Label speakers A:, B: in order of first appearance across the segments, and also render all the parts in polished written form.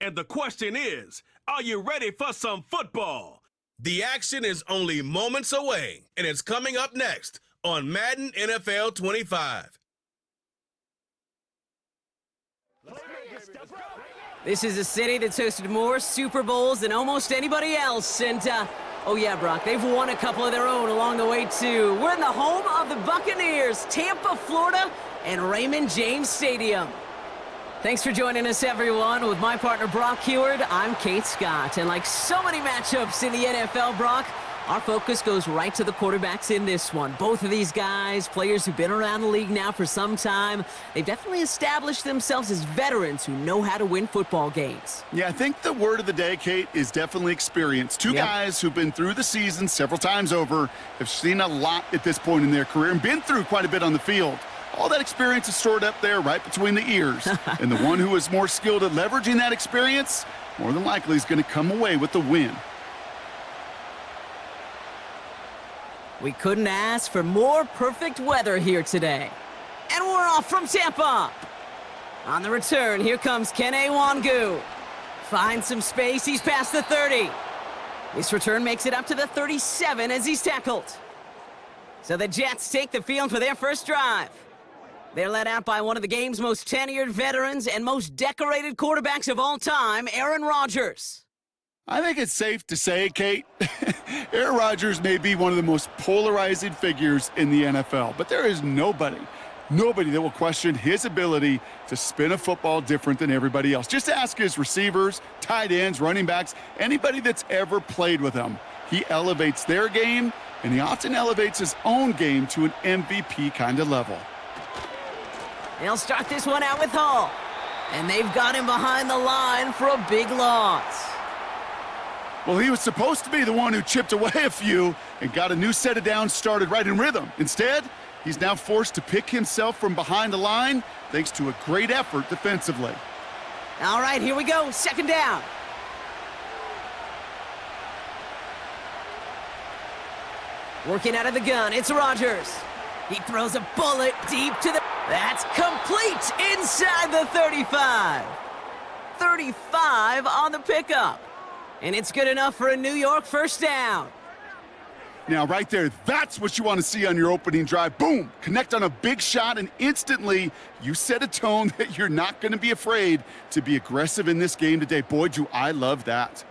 A: And the question is, are you ready for some football? The action is only moments away, and it's coming up next on Madden NFL 25.
B: This is a city that's hosted more Super Bowls than almost anybody else. And, oh yeah, Brock, they've won a couple of their own along the way, too. We're in the home of the Buccaneers, Tampa, Florida, and Raymond James Stadium. Thanks for joining us, everyone. With my partner, Brock Heward, I'm Kate Scott. And like so many matchups in the NFL, Brock, our focus goes right to the quarterbacks in this one. Both of these guys, players who've been around the league now for some time, they've definitely established themselves as veterans who know how to win football games.
C: Yeah, I think the word of the day, Kate, is definitely experience. Two guys who've been through the season several times over, have seen a lot at this point in their career and been through quite a bit on the field. All that experience is stored up there right between the ears. And the one who is more skilled at leveraging that experience, more than likely is going to come away with the win.
B: We couldn't ask for more perfect weather here today. And we're off from Tampa. On the return, here comes Kene Wangu. Finds some space, he's past the 30. This return makes it up to the 37 as he's tackled. So the Jets take the field for their first drive. They're led out by one of the game's most tenured veterans and most decorated quarterbacks of all time, Aaron Rodgers.
C: I think it's safe to say, Kate, Aaron Rodgers may be one of the most polarizing figures in the NFL, but there is nobody that will question his ability to spin a football different than everybody else. Just ask his receivers, tight ends, running backs, anybody that's ever played with him. He elevates their game, and he often elevates his own game to an MVP kind of level.
B: They'll start this one out with Hall. And they've got him behind the line for a big loss.
C: Well, he was supposed to be the one who chipped away a few and got a new set of downs started right in rhythm. Instead, he's now forced to pick himself from behind the line thanks to a great effort defensively.
B: All right, here we go. Second down. Working out of the gun, it's Rodgers. He throws a bullet deep to the... That's complete inside the 35. 35 on the pickup. And it's good enough for a New York first down.
C: Now, right there, that's what you want to see on your opening drive. Boom! Connect on a big shot, and instantly you set a tone that you're not going to be afraid to be aggressive in this game today. Boy, do I love that.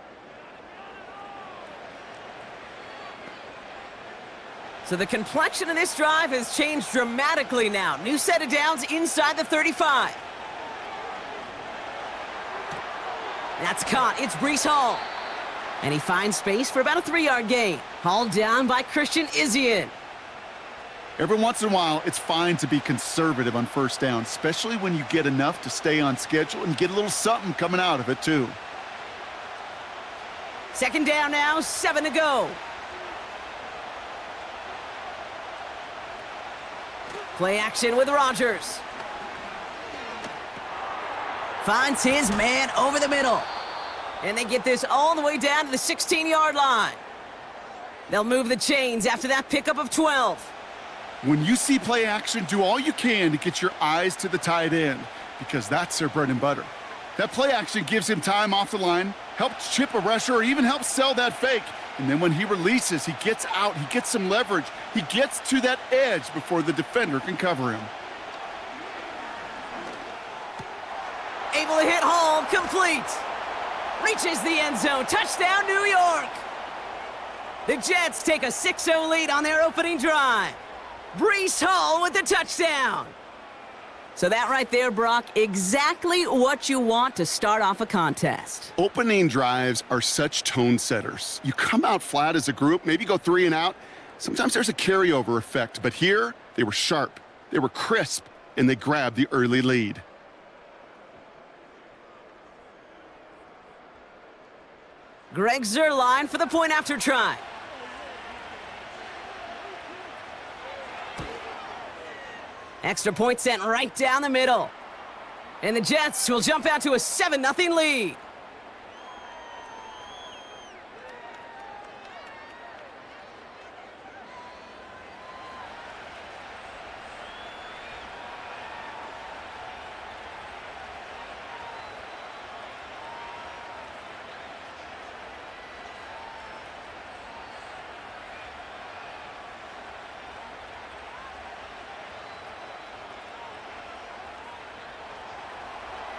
B: So the complexion of this drive has changed dramatically now. New set of downs inside the 35. That's caught. It's Breece Hall. And he finds space for about a 3-yard gain. Hauled down by Christian Izien.
C: Every once in a while, it's fine to be conservative on first down, especially when you get enough to stay on schedule and get a little something coming out of it, too.
B: Second down now, 7 to go. Play action with Rodgers. Finds his man over the middle. And they get this all the way down to the 16-yard line. They'll move the chains after that pickup of 12.
C: When you see play action, do all you can to get your eyes to the tight end, because that's their bread and butter. That play action gives him time off the line, helps chip a rusher, or even helps sell that fake. And then when he releases, he gets out, he gets some leverage. He gets to that edge before the defender can cover him.
B: Able to hit Hall, complete. Reaches the end zone, touchdown New York. The Jets take a 6-0 lead on their opening drive. Breece Hall with the touchdown. So that right there, Brock, exactly what you want to start off a contest.
C: Opening drives are such tone setters. You come out flat as a group, maybe go 3 and out. Sometimes there's a carryover effect, but here they were sharp, they were crisp, and they grabbed the early lead.
B: Greg Zuerlein for the point after try. Extra point sent right down the middle. And the Jets will jump out to a 7-0 lead.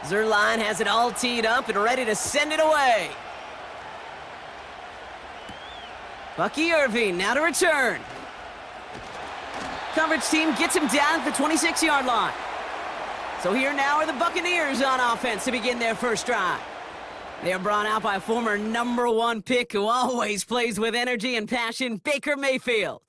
B: Zerline has it all teed up and ready to send it away. Bucky Irving now to return. Coverage team gets him down at the 26-yard line. So here now are the Buccaneers on offense to begin their first drive. They are brought out by a former #1 pick who always plays with energy and passion, Baker Mayfield.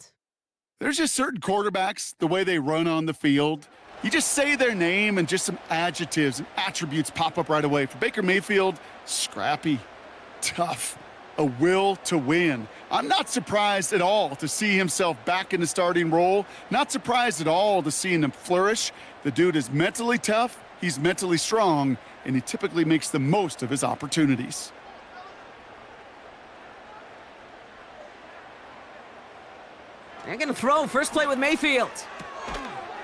C: There's just certain quarterbacks, the way they run on the field. You just say their name and just some adjectives and attributes pop up right away. For Baker Mayfield, scrappy, tough, a will to win. I'm not surprised at all to see himself back in the starting role. Not surprised at all to see him flourish. The dude is mentally tough, he's mentally strong, and he typically makes the most of his opportunities.
B: They're going to throw. First play with Mayfield.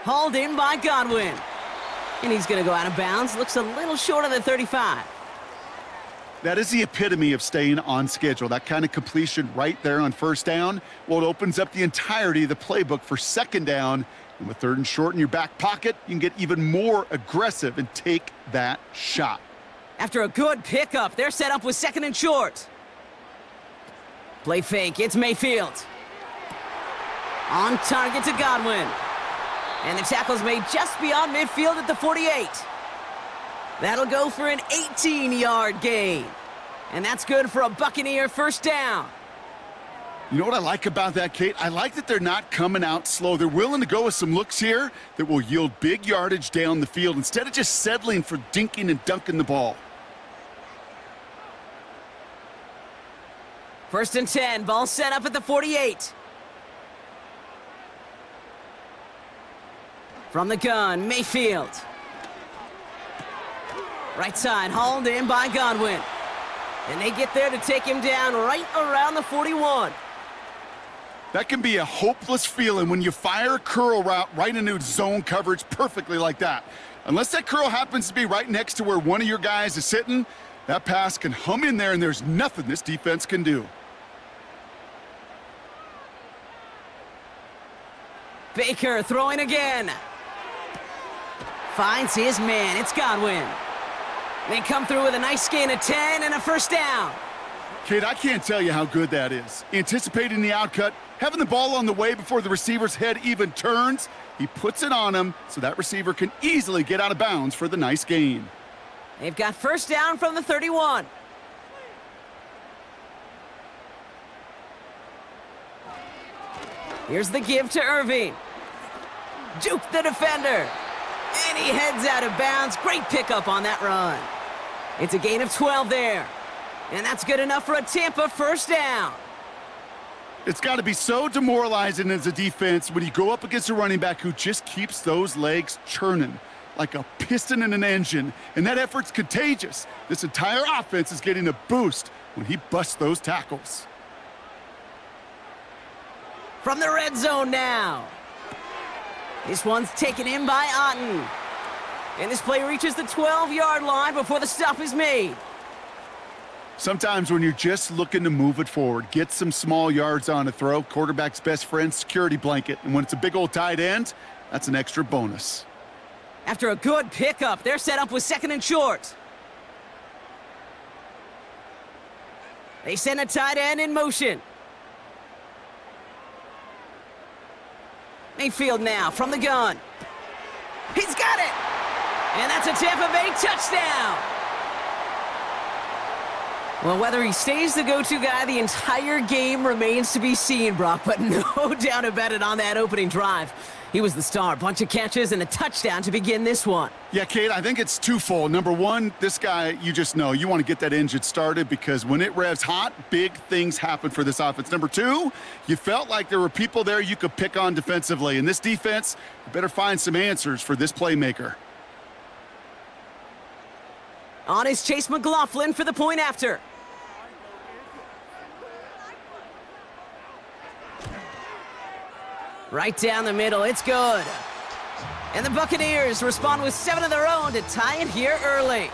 B: Hauled in by Godwin. And he's going to go out of bounds. Looks a little short of the 35.
C: That is the epitome of staying on schedule. That kind of completion right there on first down. Well, it opens up the entirety of the playbook for second down. And with third and short in your back pocket, you can get even more aggressive and take that shot.
B: After a good pickup, they're set up with second and short. Play fake. It's Mayfield. On target to Godwin. And the tackle's made just beyond midfield at the 48. That'll go for an 18-yard gain. And that's good for a Buccaneer first down.
C: You know what I like about that, Kate? I like that they're not coming out slow. They're willing to go with some looks here that will yield big yardage down the field instead of just settling for dinking and dunking the ball.
B: First and 10. Ball set up at the 48. From the gun, Mayfield. Right side, hauled in by Godwin. And they get there to take him down right around the 41.
C: That can be a hopeless feeling when you fire a curl route right into zone coverage perfectly like that. Unless that curl happens to be right next to where one of your guys is sitting, that pass can hum in there and there's nothing this defense can do.
B: Baker throwing again. Finds his man. It's Godwin. They come through with a nice gain of 10 and a first down.
C: Kate, I can't tell you how good that is. Anticipating the outcut, having the ball on the way before the receiver's head even turns, he puts it on him so that receiver can easily get out of bounds for the nice gain.
B: They've got first down from the 31. Here's the give to Irving. Juke the defender. And he heads out of bounds. Great pickup on that run. It's a gain of 12 there. And that's good enough for a Tampa first down.
C: It's got to be so demoralizing as a defense when you go up against a running back who just keeps those legs churning like a piston in an engine. And that effort's contagious. This entire offense is getting a boost when he busts those tackles.
B: From the red zone now. This one's taken in by Otten. And this play reaches the 12-yard line before the stop is made.
C: Sometimes when you're just looking to move it forward, get some small yards on a throw, quarterback's best friend, security blanket. And when it's a big old tight end, that's an extra bonus.
B: After a good pickup, they're set up with second and short. They send a tight end in motion. Mayfield now from the gun. He's got it! And that's a Tampa Bay touchdown! Well, whether he stays the go-to guy the entire game remains to be seen, Brock, but no doubt about it on that opening drive. He was the star. Bunch of catches and a touchdown to begin this one.
C: Yeah, Kate, I think it's twofold. Number one, this guy, you just know, you want to get that engine started because when it revs hot, big things happen for this offense. Number two, you felt like there were people there you could pick on defensively. And this defense, you better find some answers for this playmaker.
B: On is Chase McLaughlin for the point after. Right down the middle, it's good. And the Buccaneers respond with 7 of their own to tie it here early.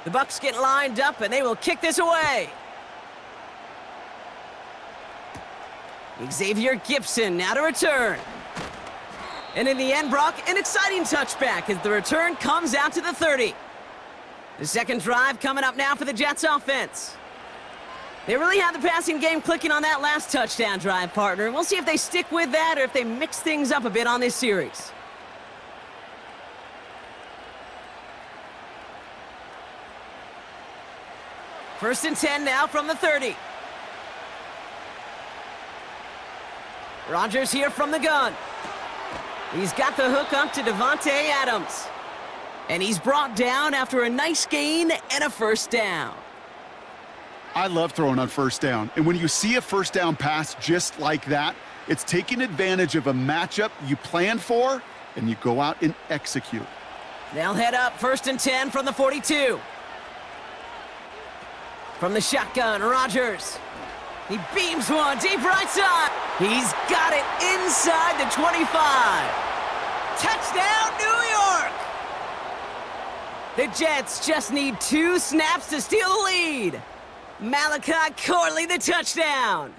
B: The Bucs get lined up, and they will kick this away. Xavier Gibson now to return. And in the end, Brock, an exciting touchback as the return comes out to the 30. The second drive coming up now for the Jets offense. They really had the passing game clicking on that last touchdown drive, partner. We'll see if they stick with that or if they mix things up a bit on this series. First and 10 now from the 30. Rodgers here from the gun. He's got the hook up to Davante Adams. And he's brought down after a nice gain and a first down.
C: I love throwing on first down. And when you see a first down pass just like that, it's taking advantage of a matchup you planned for, and you go out and execute.
B: They'll head up first and 10 from the 42. From the shotgun, Rodgers. He beams one deep right side. He's got it inside the 25. Touchdown, New York! The Jets just need 2 snaps to steal the lead. Malachi Corley, the touchdown.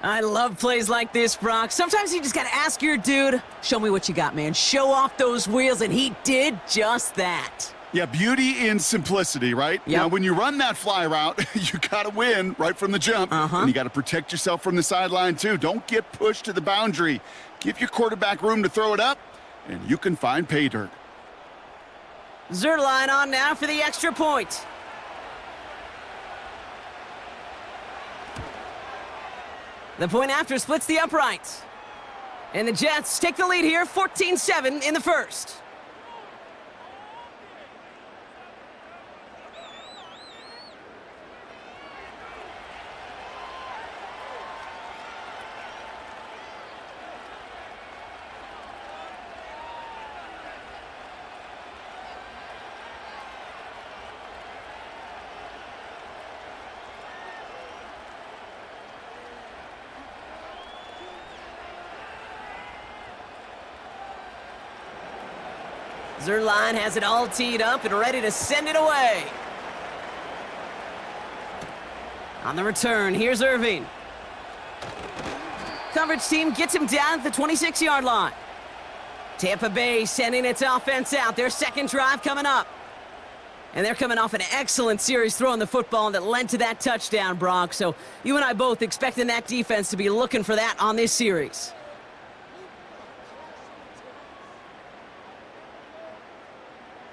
B: I love plays like this, Brock. Sometimes you just got to ask your dude, show me what you got, man. Show off those wheels, and he did just that.
C: Yeah, beauty in simplicity, right?
B: Yep.
C: Now, when you run that fly route, you got to win right from the jump. And you got to protect yourself from the sideline, too. Don't get pushed to the boundary. Give your quarterback room to throw it up, and you can find pay dirt.
B: Zerline on now for the extra point. The point after splits the uprights. And the Jets take the lead here, 14-7 in the first. Zerline has it all teed up and ready to send it away. On the return, here's Irving. Coverage team gets him down at the 26-yard line. Tampa Bay sending its offense out. Their second drive coming up. And they're coming off an excellent series throwing the football that led to that touchdown, Brock. So you and I both expecting that defense to be looking for that on this series.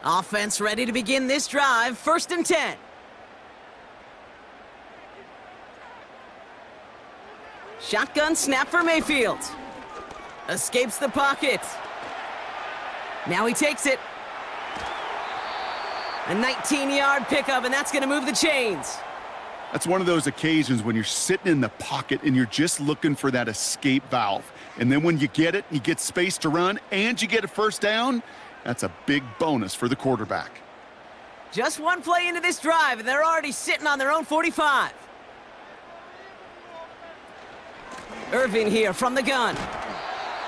B: Offense ready to begin this drive. First and 10. Shotgun snap for Mayfield. Escapes the pocket. Now he takes it. A 19-yard pickup, and that's going to move the chains.
C: That's one of those occasions when you're sitting in the pocket and you're just looking for that escape valve. And then when you get it, you get space to run, and you get a first down, that's a big bonus for the quarterback.
B: Just one play into this drive, and they're already sitting on their own 45. Irving here from the gun.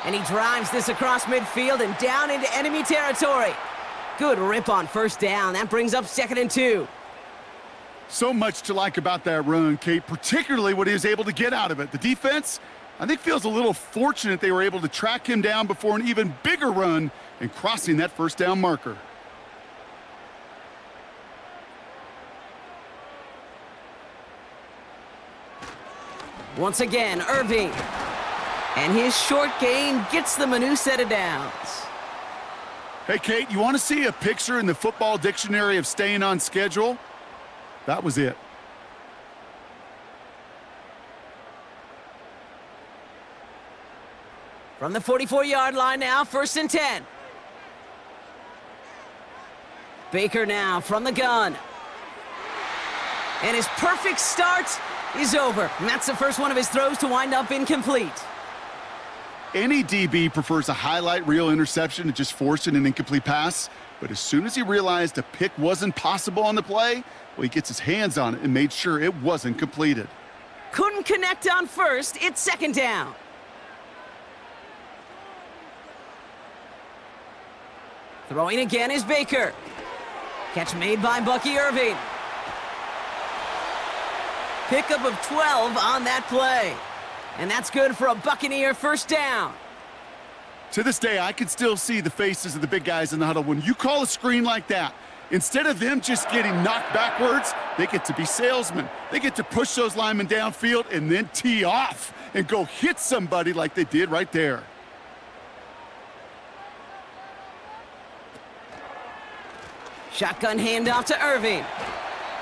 B: And he drives this across midfield and down into enemy territory. Good rip on first down. That brings up second and 2.
C: So much to like about that run, Kate, particularly what he was able to get out of it. The defense, I think, feels a little fortunate they were able to track him down before an even bigger run and crossing that first down marker.
B: Once again, Irving. And his short gain gets them a new set of downs.
C: Hey, Kate, you want to see a picture in the football dictionary of staying on schedule? That was it.
B: From the 44-yard line now, first and 10. Baker now from the gun. And his perfect start is over. And that's the first one of his throws to wind up incomplete.
C: Any DB prefers a highlight reel interception to just forcing an incomplete pass. But as soon as he realized a pick wasn't possible on the play, well, he gets his hands on it and made sure it wasn't completed.
B: Couldn't connect on first. It's second down. Throwing again is Baker. Catch made by Bucky Irving. Pickup of 12 on that play. And that's good for a Buccaneer first down.
C: To this day, I can still see the faces of the big guys in the huddle. When you call a screen like that, instead of them just getting knocked backwards, they get to be salesmen. They get to push those linemen downfield and then tee off and go hit somebody like they did right there.
B: Shotgun handoff to Irving.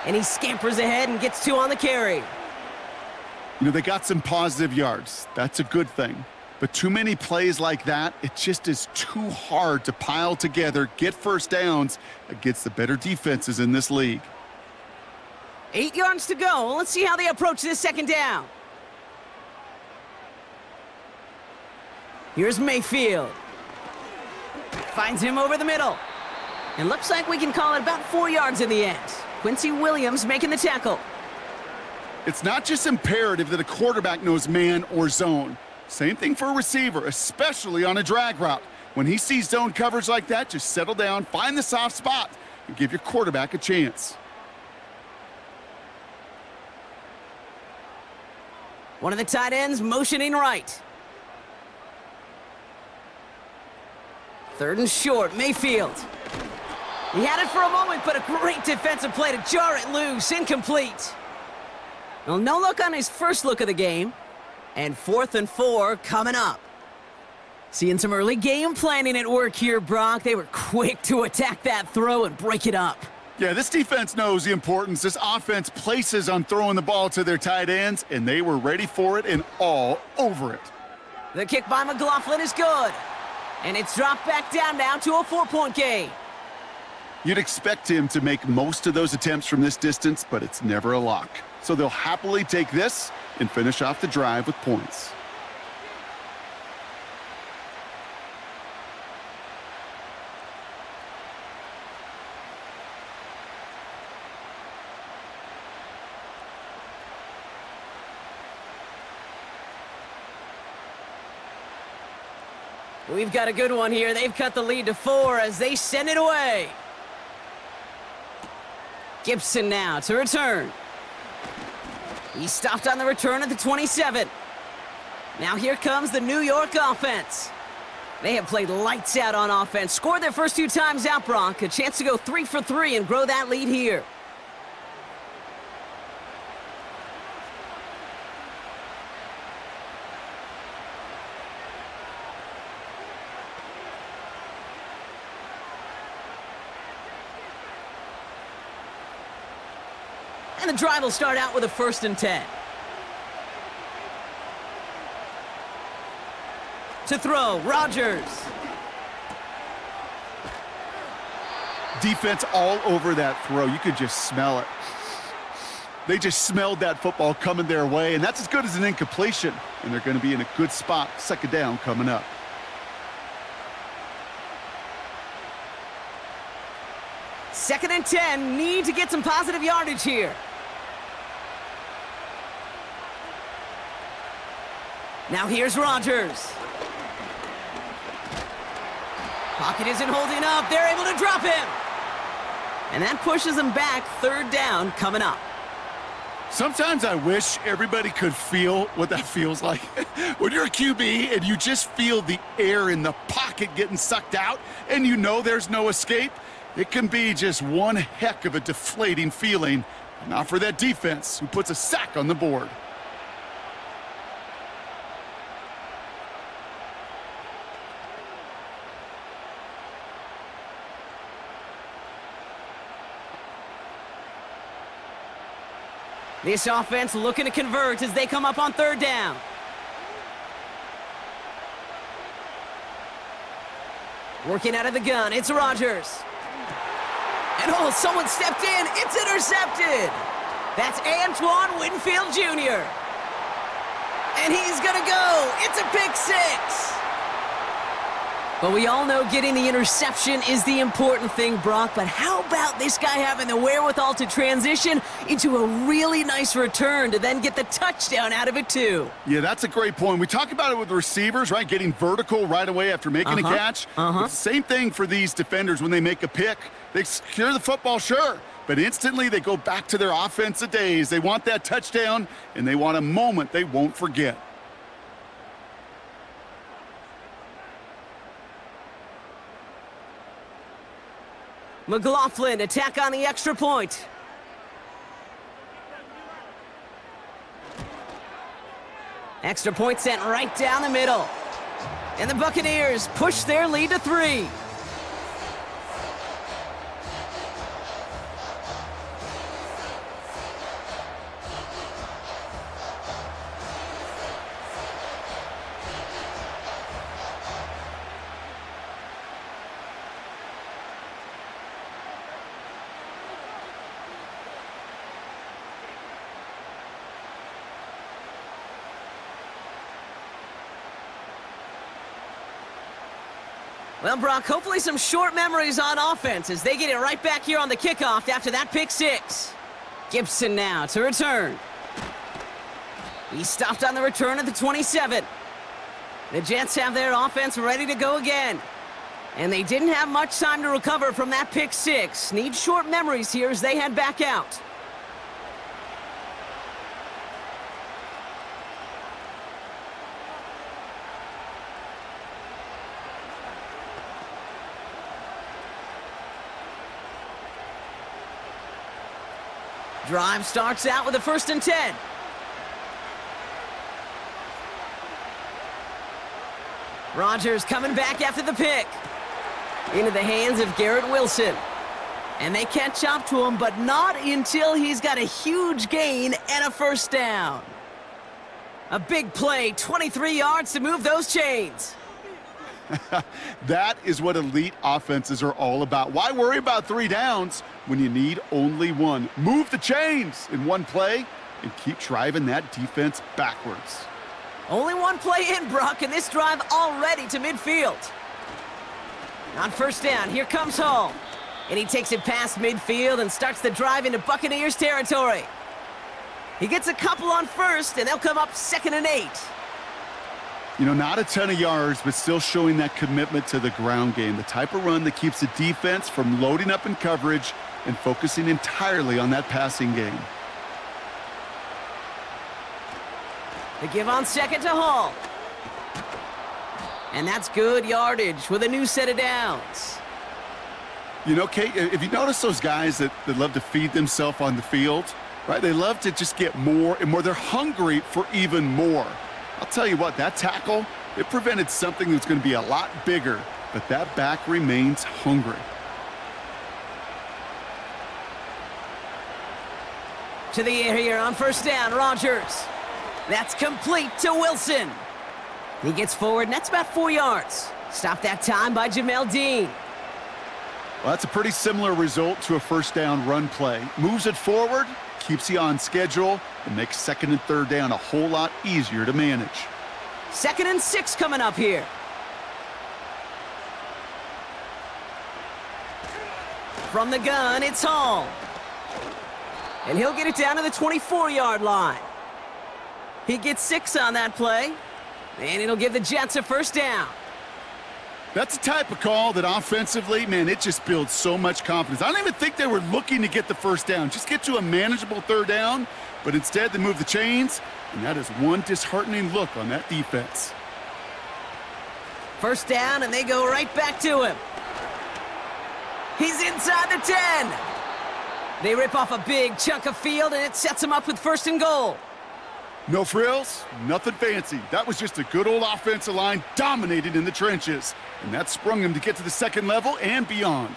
B: And he scampers ahead and gets 2 on the carry.
C: You know, they got some positive yards. That's a good thing. But too many plays like that, it just is too hard to pile together, get first downs against the better defenses in this league.
B: 8 yards to go. Let's see how they approach this second down. Here's Mayfield. Finds him over the middle. And looks like we can call it about 4 yards in the end. Quincy Williams making the tackle.
C: It's not just imperative that a quarterback knows man or zone. Same thing for a receiver, especially on a drag route. When he sees zone coverage like that, just settle down, find the soft spot, and give your quarterback a chance.
B: One of the tight ends motioning right. 3rd and short, Mayfield. He had it for a moment, but a great defensive play to jar it loose, incomplete. Well, no look on his first look of the game. And 4th and 4 coming up. Seeing some early game planning at work here, Brock. They were quick to attack that throw and break it up.
C: Yeah, this defense knows the importance this offense places on throwing the ball to their tight ends, and they were ready for it and all over it.
B: The kick by McLaughlin is good. And it's dropped back down now to a 4-point game.
C: You'd expect him to make most of those attempts from this distance, but it's never a lock. So they'll happily take this and finish off the drive with points.
B: We've got a good one here. They've cut the lead to 4 as they send it away. Gibson now to return. He stopped on the return at the 27. Now here comes the New York offense. They have played lights out on offense. Scored their first 2 times out, Brock. A chance to go 3 for 3 and grow that lead here. And the drive will start out with a 1st and 10. To throw, Rodgers.
C: Defense all over that throw. You could just smell it. They just smelled that football coming their way, and that's as good as an incompletion. And they're going to be in a good spot, 2nd down coming up.
B: Second and 10, need to get some positive yardage here. Now here's Rodgers. Pocket isn't holding up. They're able to drop him. And that pushes him back. 3rd down coming up.
C: Sometimes I wish everybody could feel what that feels like. When you're a QB and you just feel the air in the pocket getting sucked out and you know there's no escape, it can be just one heck of a deflating feeling. Not for that defense who puts a sack on the board.
B: This offense looking to convert as they come up on 3rd down. Working out of the gun, it's Rodgers. And oh, someone stepped in. It's intercepted. That's Antoine Winfield Jr. And he's going to go. It's a pick 6. But we all know getting the interception is the important thing, Brock. But how about this guy having the wherewithal to transition into a really nice return to then get the touchdown out of it, too?
C: Yeah, that's a great point. We talk about it with the receivers, right? Getting vertical right away after making a catch. It's the same thing for these defenders when they make a pick. They secure the football, sure, but instantly they go back to their offensive days. They want that touchdown, and they want a moment they won't forget.
B: McLaughlin, attack on the extra point. Extra point sent right down the middle. And the Buccaneers push their lead to 3. Well, Brock, hopefully some short memories on offense as they get it right back here on the kickoff after that pick 6. Gibson now to return. He stopped on the return at the 27. The Jets have their offense ready to go again. And they didn't have much time to recover from that pick 6. Need short memories here as they head back out. Drive starts out with a 1st and 10. Rodgers coming back after the pick. Into the hands of Garrett Wilson. And they catch up to him, but not until he's got a huge gain and a 1st down. A big play, 23 yards to move those chains.
C: That is what elite offenses are all about. Why worry about 3 downs when you need only 1? Move the chains in one play and keep driving that defense backwards.
B: Only 1 play in, Brock, and this drive already to midfield. On 1st down, here comes Hall. And he takes it past midfield and starts the drive into Buccaneers territory. He gets a couple on 1st, and they'll come up 2nd and 8.
C: You know, not a ton of yards, but still showing that commitment to the ground game. The type of run that keeps the defense from loading up in coverage and focusing entirely on that passing game.
B: The give on 2nd to Hall. And that's good yardage with a new set of downs.
C: You know, Kate, if you notice those guys that love to feed themselves on the field, right? They love to just get more and more. They're hungry for even more. I'll tell you what, that tackle, it prevented something that's going to be a lot bigger, but that back remains hungry.
B: To the air here on 1st down, Rodgers. That's complete to Wilson. He gets forward, and that's about 4 yards. Stopped that time by Jamel Dean.
C: Well, that's a pretty similar result to a 1st down run play. Moves it forward, keeps you on schedule, and makes 2nd and 3rd down a whole lot easier to manage.
B: 2nd and 6 coming up here. From the gun, it's Hall. And he'll get it down to the 24-yard line. He gets 6 on that play, and it'll give the Jets a 1st down.
C: That's the type of call that offensively, man, it just builds so much confidence. I don't even think they were looking to get the 1st down. Just get to a manageable 3rd down, but instead they move the chains, and that is one disheartening look on that defense.
B: 1st down, and they go right back to him. He's inside the 10. They rip off a big chunk of field, and it sets them up with 1st and goal.
C: No frills, nothing fancy. That was just a good old offensive line dominated in the trenches. And that sprung him to get to the 2nd level and beyond.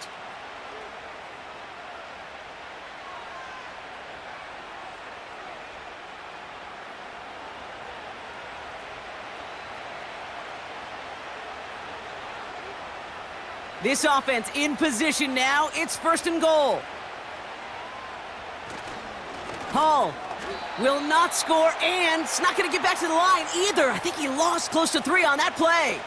B: This offense in position now. It's 1st and goal. Hall will not score, and it's not going to get back to the line either. I think he lost close to 3 on that play.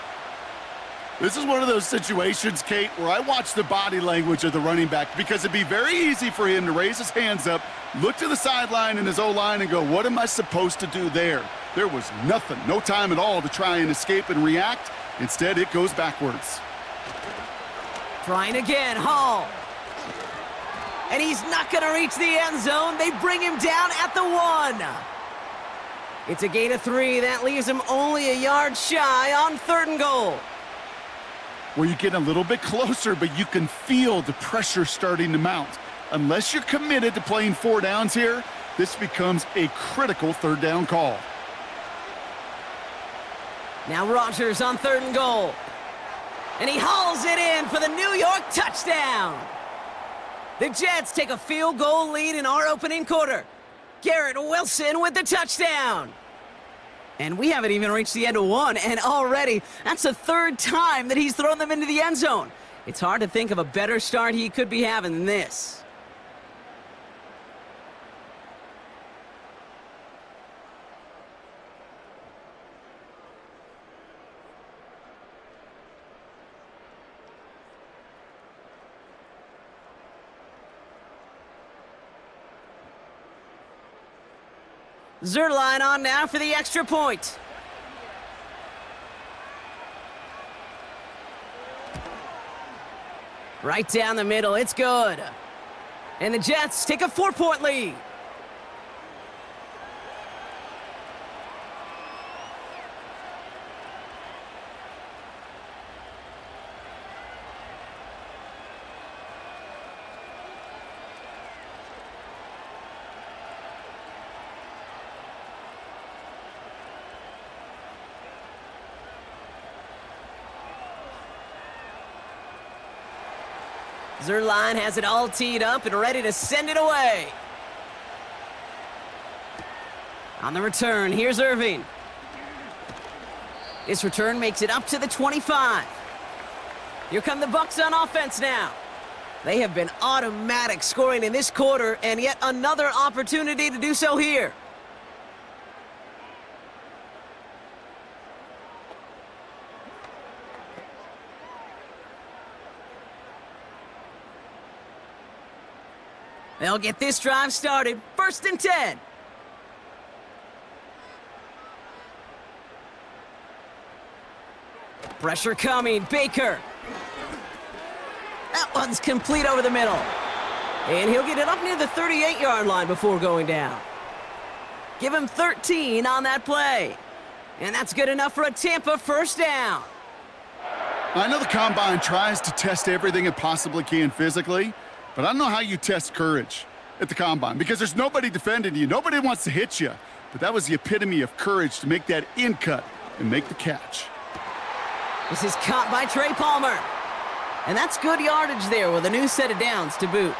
C: This is one of those situations, Kate, where I watch the body language of the running back because it'd be very easy for him to raise his hands up, look to the sideline in his O-line and go, what am I supposed to do there? There was nothing, no time at all to try and escape and react. Instead, it goes backwards.
B: Trying again, Hall. And he's not going to reach the end zone. They bring him down at the 1. It's a gain of 3. That leaves him only a yard shy on 3rd and goal.
C: Where you get a little bit closer, but you can feel the pressure starting to mount. Unless you're committed to playing 4 downs here, this becomes a critical 3rd down call.
B: Now Rodgers on 3rd and goal. And he hauls it in for the New York touchdown. The Jets take a field goal lead in our opening quarter. Garrett Wilson with the touchdown. And we haven't even reached the end of 1, and already that's the 3rd time that he's thrown them into the end zone. It's hard to think of a better start he could be having than this. Zerline on now for the extra point. Right down the middle, it's good. And the Jets take a 4-point lead. Zerline has it all teed up and ready to send it away. On the return, here's Irving. This return makes it up to the 25. Here come the Bucs on offense now. They have been automatic scoring in this quarter, and yet another opportunity to do so here. They'll get this drive started. 1st and 10. Pressure coming. Baker. That one's complete over the middle. And he'll get it up near the 38-yard line before going down. Give him 13 on that play. And that's good enough for a Tampa 1st down.
C: I know the Combine tries to test everything it possibly can physically, but I don't know how you test courage at the Combine because there's nobody defending you. Nobody wants to hit you. But that was the epitome of courage to make that in cut and make the catch.
B: This is caught by Trey Palmer. And that's good yardage there with a new set of downs to boot.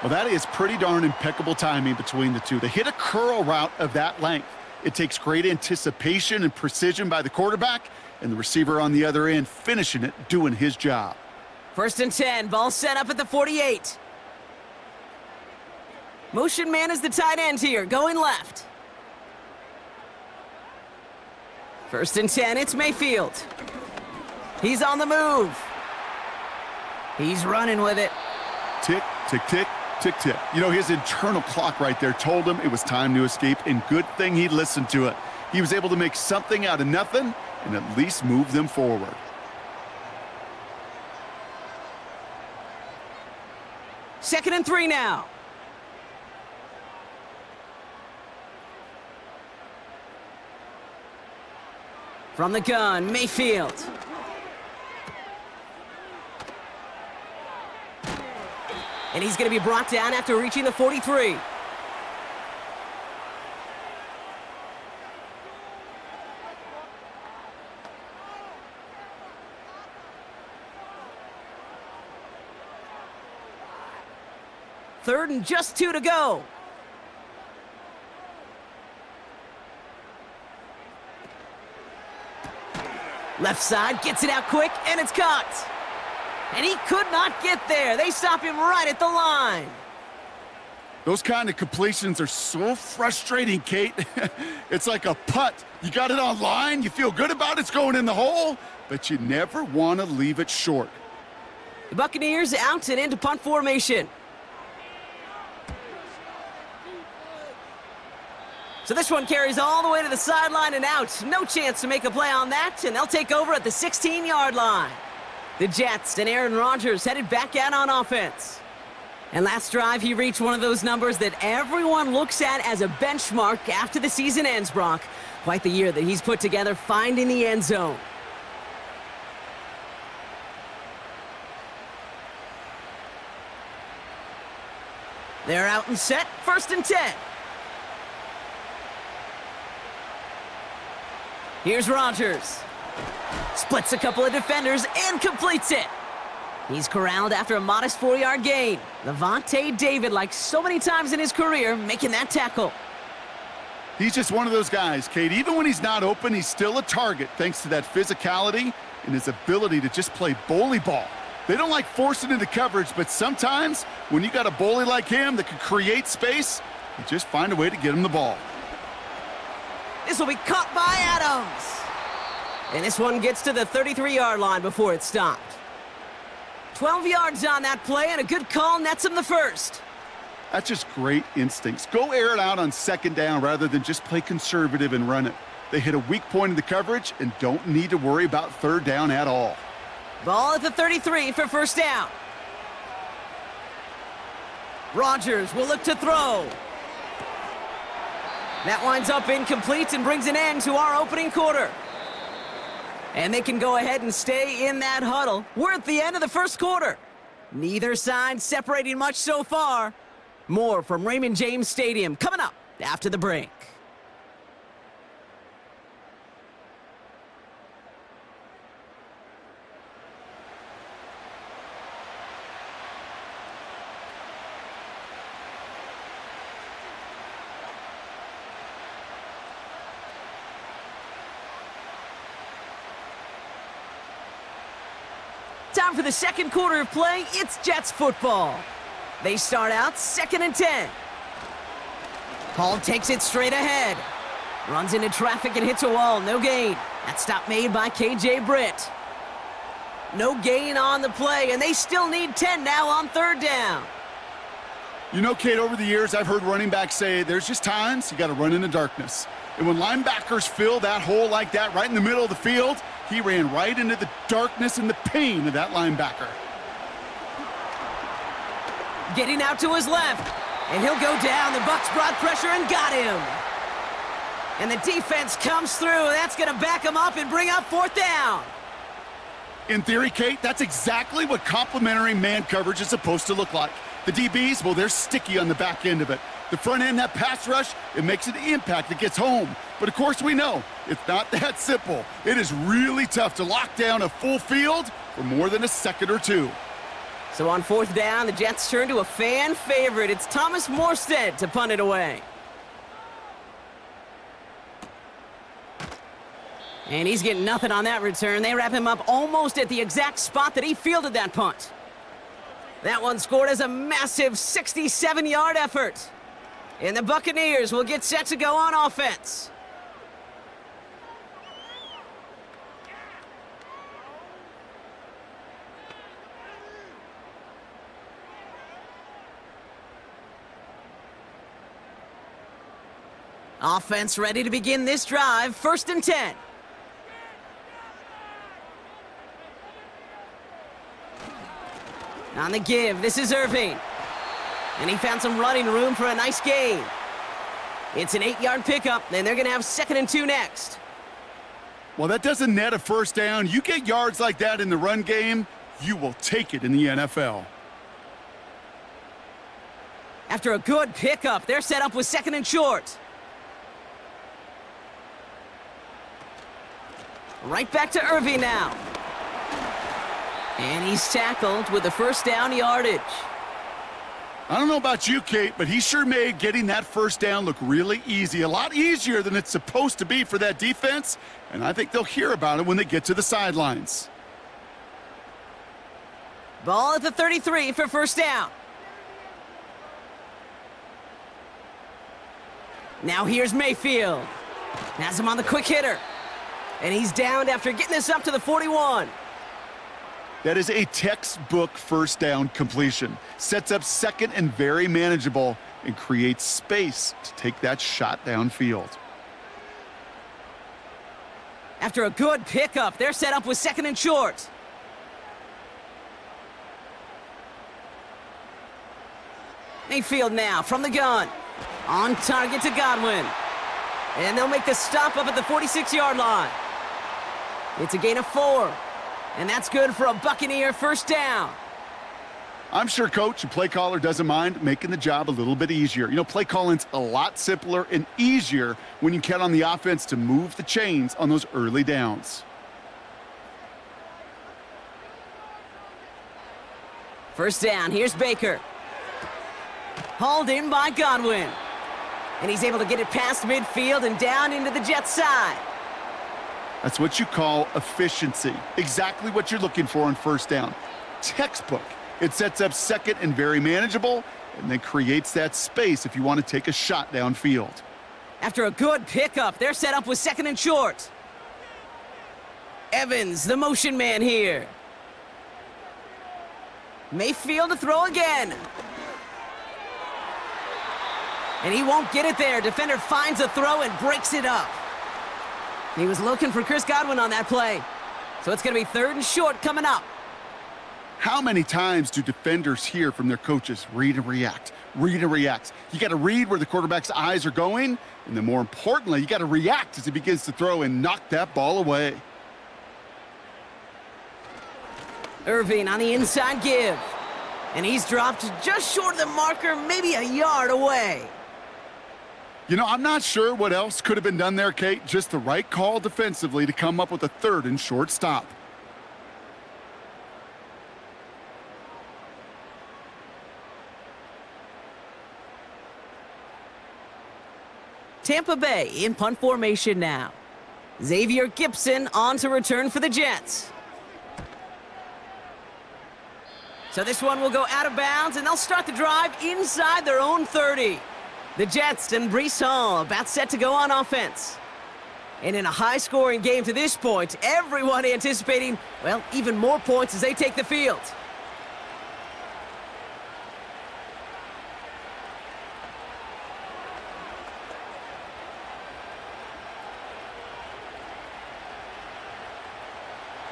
C: Well, that is pretty darn impeccable timing between the two. They hit a curl route of that length. It takes great anticipation and precision by the quarterback, and the receiver on the other end finishing it, doing his job.
B: 1st and 10, ball set up at the 48. Motion man is the tight end here, going left. 1st and 10, it's Mayfield. He's on the move. He's running with it.
C: Tick, tick, tick, tick, tick. You know, his internal clock right there told him it was time to escape, and good thing he listened to it. He was able to make something out of nothing and at least move them forward.
B: 2nd and 3 now. From the gun, Mayfield. And he's going to be brought down after reaching the 43. Third and just 2 to go. Left side, gets it out quick, and it's caught. And he could not get there. They stop him right at the line.
C: Those kind of completions are so frustrating, Kate. It's like a putt. You got it on line, you feel good about it's going in the hole, but you never want to leave it short.
B: The Buccaneers out and into punt formation. So this one carries all the way to the sideline and out. No chance to make a play on that, and they'll take over at the 16-yard line. The Jets and Aaron Rodgers headed back out on offense. And last drive, he reached one of those numbers that everyone looks at as a benchmark after the season ends, Brock. Quite the year that he's put together finding the end zone. They're out and set, 1st and 10. Here's Rodgers. Splits a couple of defenders and completes it. He's corralled after a modest 4-yard gain. Levante David, like so many times in his career, making that tackle.
C: He's just one of those guys, Kate. Even when he's not open, he's still a target thanks to that physicality and his ability to just play bully ball. They don't like forcing into coverage, but sometimes when you got a bully like him that can create space, you just find a way to get him the ball.
B: This will be caught by Adams. And this one gets to the 33-yard line before it's stopped. 12 yards on that play, and a good call nets him the first.
C: That's just great instincts. Go air it out on 2nd down rather than just play conservative and run it. They hit a weak point in the coverage and don't need to worry about 3rd down at all.
B: Ball at the 33 for 1st down. Rodgers will look to throw. That winds up incomplete and brings an end to our opening quarter. And they can go ahead and stay in that huddle. We're at the end of the 1st quarter. Neither side separating much so far. More from Raymond James Stadium coming up after the break. Time for the 2nd quarter of play. It's Jets football. They start out 2nd and 10. Paul takes it straight ahead. Runs into traffic and hits a wall. No gain. That stop made by KJ Britt. No gain on the play, and they still need 10 now on 3rd down.
C: You know, Kate, over the years, I've heard running backs say there's just times you got to run in the darkness. And when linebackers fill that hole like that right in the middle of the field, he ran right into the darkness and the pain of that linebacker.
B: Getting out to his left, and he'll go down. The Bucs brought pressure and got him. And the defense comes through. That's going to back him up and bring up 4th down.
C: In theory, Kate, that's exactly what complementary man coverage is supposed to look like. The DBs, well, they're sticky on the back end of it. The front end, that pass rush, it makes an impact that gets home. But of course we know, it's not that simple. It is really tough to lock down a full field for more than a second or two.
B: So on 4th down, the Jets turn to a fan favorite. It's Thomas Morstead to punt it away. And he's getting nothing on that return. They wrap him up almost at the exact spot that he fielded that punt. That one scored as a massive 67-yard effort. And the Buccaneers will get set to go on offense. Offense ready to begin this drive. 1st and 10. On the give, this is Irving. And he found some running room for a nice gain. It's an 8-yard pickup, and they're going to have 2nd and 2 next.
C: Well, that doesn't net a 1st down. You get yards like that in the run game, you will take it in the NFL.
B: After a good pickup, they're set up with 2nd and short. Right back to Irving now. And he's tackled with the 1st down yardage.
C: I don't know about you, Kate, but he sure made getting that 1st down look really easy. A lot easier than it's supposed to be for that defense, and I think they'll hear about it when they get to the sidelines.
B: Ball at the 33 for 1st down. Now here's Mayfield. Has him on the quick hitter. And he's downed after getting this up to the 41.
C: That is a textbook first down completion. Sets up second and very manageable and creates space to take that shot downfield.
B: After a good pickup, they're set up with second and short. Mayfield now from the gun. On target to Godwin. And they'll make the stop up at the 46-yard line. It's a gain of 4. And that's good for a Buccaneer first down.
C: I'm sure coach and play caller doesn't mind making the job a little bit easier. You know, play calling's a lot simpler and easier when you count on the offense to move the chains on those early downs.
B: First down, here's Baker. Hauled in by Godwin. And he's able to get it past midfield and down into the Jets' side.
C: That's what you call efficiency. Exactly what you're looking for on first down. Textbook. It sets up second and very manageable, and then creates that space if you want to take a shot downfield.
B: After a good pickup, they're set up with second and short. Evans, the motion man here. Mayfield to throw again. And he won't get it there. Defender finds a throw and breaks it up. He was looking for Chris Godwin on that play. So it's going to be third and short coming up.
C: How many times do defenders hear from their coaches, read and react, read and react? You got to read where the quarterback's eyes are going, and then more importantly, you got to react as he begins to throw and knock that ball away.
B: Irving on the inside give. And he's dropped just short of the marker, maybe a yard away.
C: You know, I'm not sure what else could have been done there, Kate. Just the right call defensively to come up with a third and short stop.
B: Tampa Bay in punt formation now. Xavier Gipson on to return for the Jets. So this one will go out of bounds, and they'll start the drive inside their own 30. The Jets and Breece Hall about set to go on offense. And in a high-scoring game to this point, everyone anticipating, well, even more points as they take the field.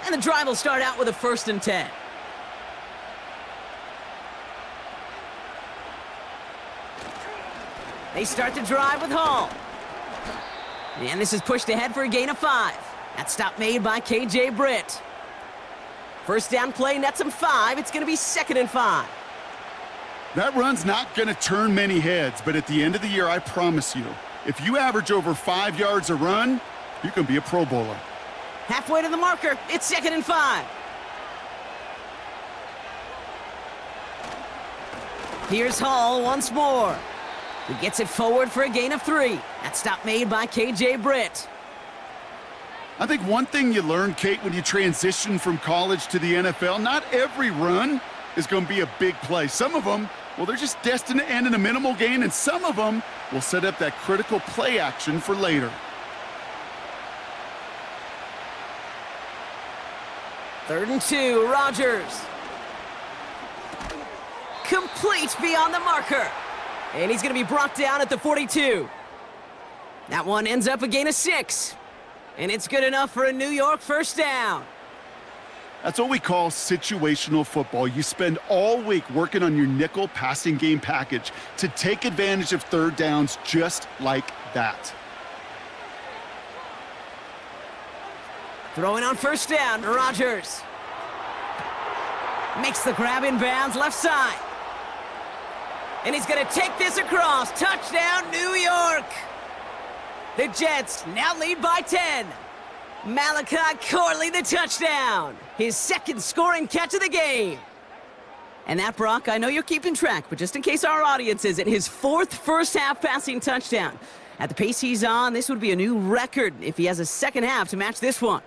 B: And the drive will start out with a 1st and 10. They start the drive with Hall. And this is pushed ahead for a gain of 5. That stop made by K.J. Britt. First down play nets him 5. It's going to be 2nd and 5.
C: That run's not going to turn many heads, but at the end of the year, I promise you, if you average over 5 yards a run, you can be a Pro Bowler.
B: Halfway to the marker. It's 2nd and 5. Here's Hall once more. He gets it forward for a gain of 3. That stop made by K.J. Britt.
C: I think one thing you learn, Kate, when you transition from college to the NFL, not every run is going to be a big play. Some of them, well, they're just destined to end in a minimal gain, and some of them will set up that critical play action for later.
B: Third and 2, Rodgers. Complete beyond the marker. And he's going to be brought down at the 42. That one ends up a gain of 6. And it's good enough for a New York first down.
C: That's what we call situational football. You spend all week working on your nickel passing game package to take advantage of third downs just like that.
B: Throwing on first down, Rodgers. Makes the grab in bounds left side. And he's going to take this across. Touchdown, New York. The Jets now lead by 10. Malachi Corley, the touchdown. His 2nd scoring catch of the game. And that, Brock, I know you're keeping track, but just in case our audience isn't, his 4th first-half passing touchdown. At the pace he's on, this would be a new record if he has a second half to match this one.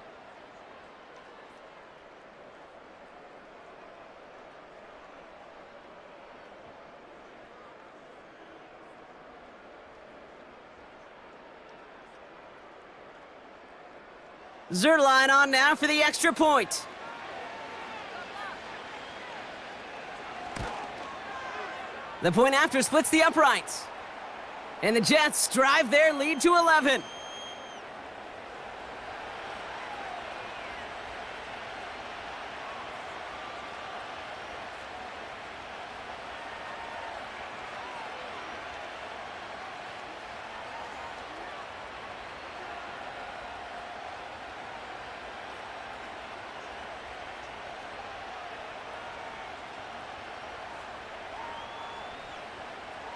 B: Zerline on now for the extra point. The point after splits the uprights. And the Jets drive their lead to 11.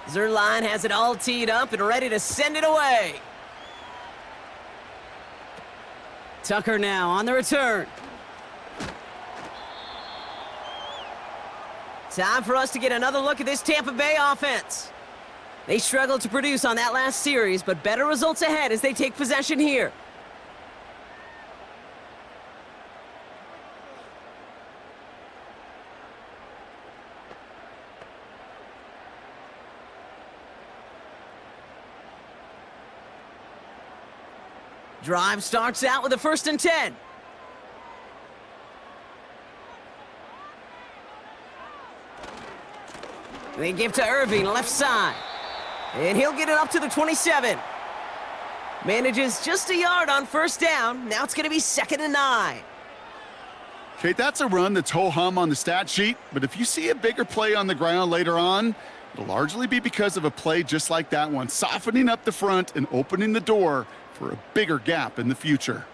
B: Zerline has it all teed up and ready to send it away. Tucker now on the return. Time for us to get another look at this Tampa Bay offense. They struggled to produce on that last series, but better results ahead as they take possession here. Drive starts out with a 1st and 10. They give to Irving, left side. And he'll get it up to the 27. Manages just a yard on 1st down. Now it's going to be 2nd and 9.
C: Kate, that's a run that's ho-hum on the stat sheet, but if you see a bigger play on the ground later on, it'll largely be because of a play just like that one, softening up the front and opening the door for a bigger gap in the future.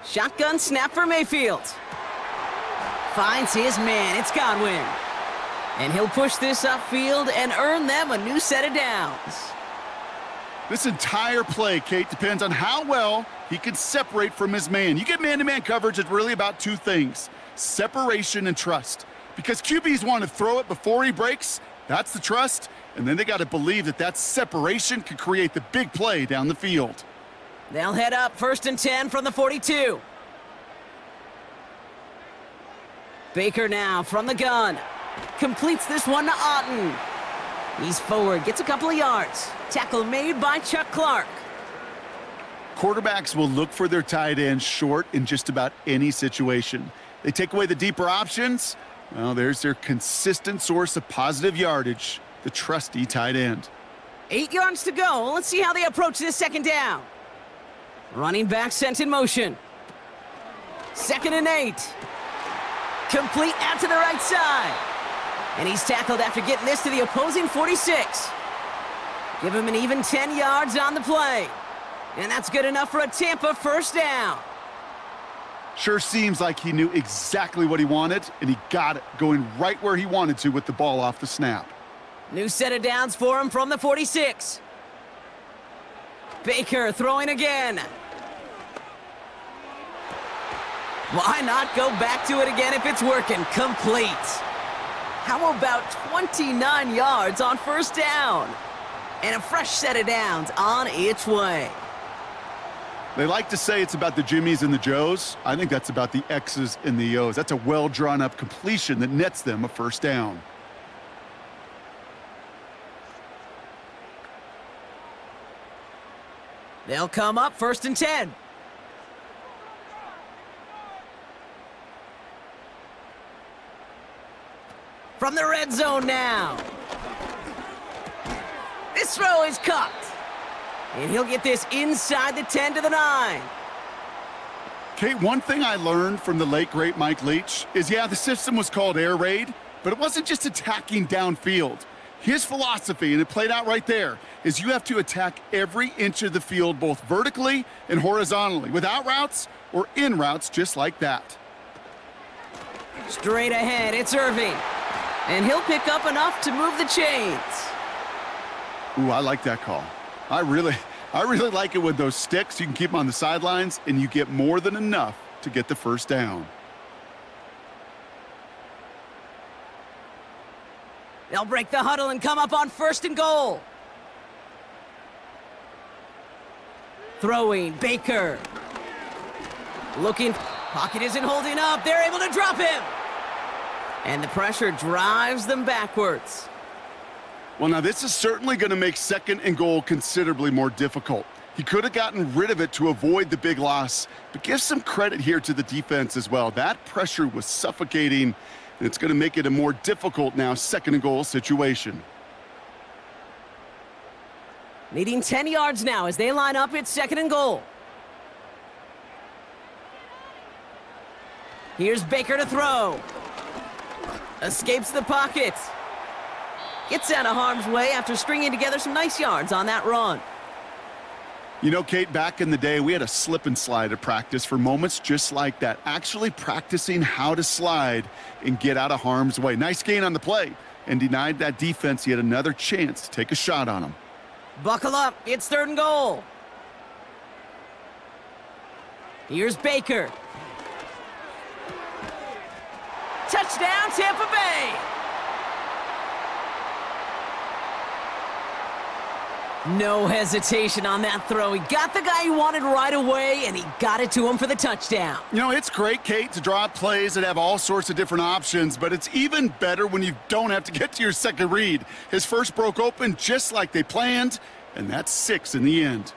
B: Shotgun snap for Mayfield. Finds his man, it's Godwin. And he'll push this upfield and earn them a new set of downs.
C: This entire play, Kate, depends on how well he can separate from his man. You get man-to-man coverage, it's really about two things: separation and trust. Because QBs want to throw it before he breaks, that's the trust, and then they got to believe that that separation could create the big play down the field.
B: They'll head up 1st and 10 from the 42. Baker now from the gun. Completes this one to Otten. He's forward, gets a couple of yards. Tackle made by Chuck Clark.
C: Quarterbacks will look for their tight ends short in just about any situation. They take away the deeper options. Well, there's their consistent source of positive yardage, the trusty tight end.
B: 8 yards to go. Let's see how they approach this 2nd down. Running back sent in motion. 2nd and 8. Complete out to the right side. And he's tackled after getting this to the opposing 46. Give him an even 10 yards on the play. And that's good enough for a Tampa 1st down.
C: Sure seems like he knew exactly what he wanted, and he got it, going right where he wanted to with the ball off the snap.
B: New set of downs for him from the 46. Baker throwing again. Why not go back to it again if it's working? Complete. How about 29 yards on 1st down? And a fresh set of downs on its way.
C: They like to say it's about the Jimmies and the Joes. I think that's about the X's and the O's. That's a well-drawn-up completion that nets them a 1st down.
B: They'll come up 1st and 10. From the red zone now. This throw is caught. And he'll get this inside the 10 to the 9.
C: Kate, one thing I learned from the late, great Mike Leach is, yeah, the system was called air raid, but it wasn't just attacking downfield. His philosophy, and it played out right there, is you have to attack every inch of the field, both vertically and horizontally, without routes or in routes just like that.
B: Straight ahead, it's Irving. And he'll pick up enough to move the chains.
C: Ooh, I like that call. I really like it with those sticks. You can keep them on the sidelines, and you get more than enough to get the 1st down.
B: They'll break the huddle and come up on 1st and goal. Throwing, Baker. Looking, pocket isn't holding up. They're able to drop him. And the pressure drives them backwards.
C: Well, now this is certainly going to make second and goal considerably more difficult. He could have gotten rid of it to avoid the big loss, but give some credit here to the defense as well. That pressure was suffocating, and it's going to make it a more difficult now second and goal situation.
B: Needing 10 yards now as they line up at second and goal. Here's Baker to throw. Escapes the pocket. Gets out of harm's way after stringing together some nice yards on that run.
C: You know, Kate, back in the day, we had a slip and slide at practice for moments just like that. Actually practicing how to slide and get out of harm's way. Nice gain on the play and denied that defense yet another chance to take a shot on him.
B: Buckle up, it's third and goal. Here's Baker. Touchdown, Tampa Bay! No hesitation on that throw. He got the guy he wanted right away, and he got it to him for the touchdown.
C: You know, it's great, Kate, to draw up plays that have all sorts of different options, but it's even better when you don't have to get to your second read. His first broke open just like they planned, and that's 6 in the end.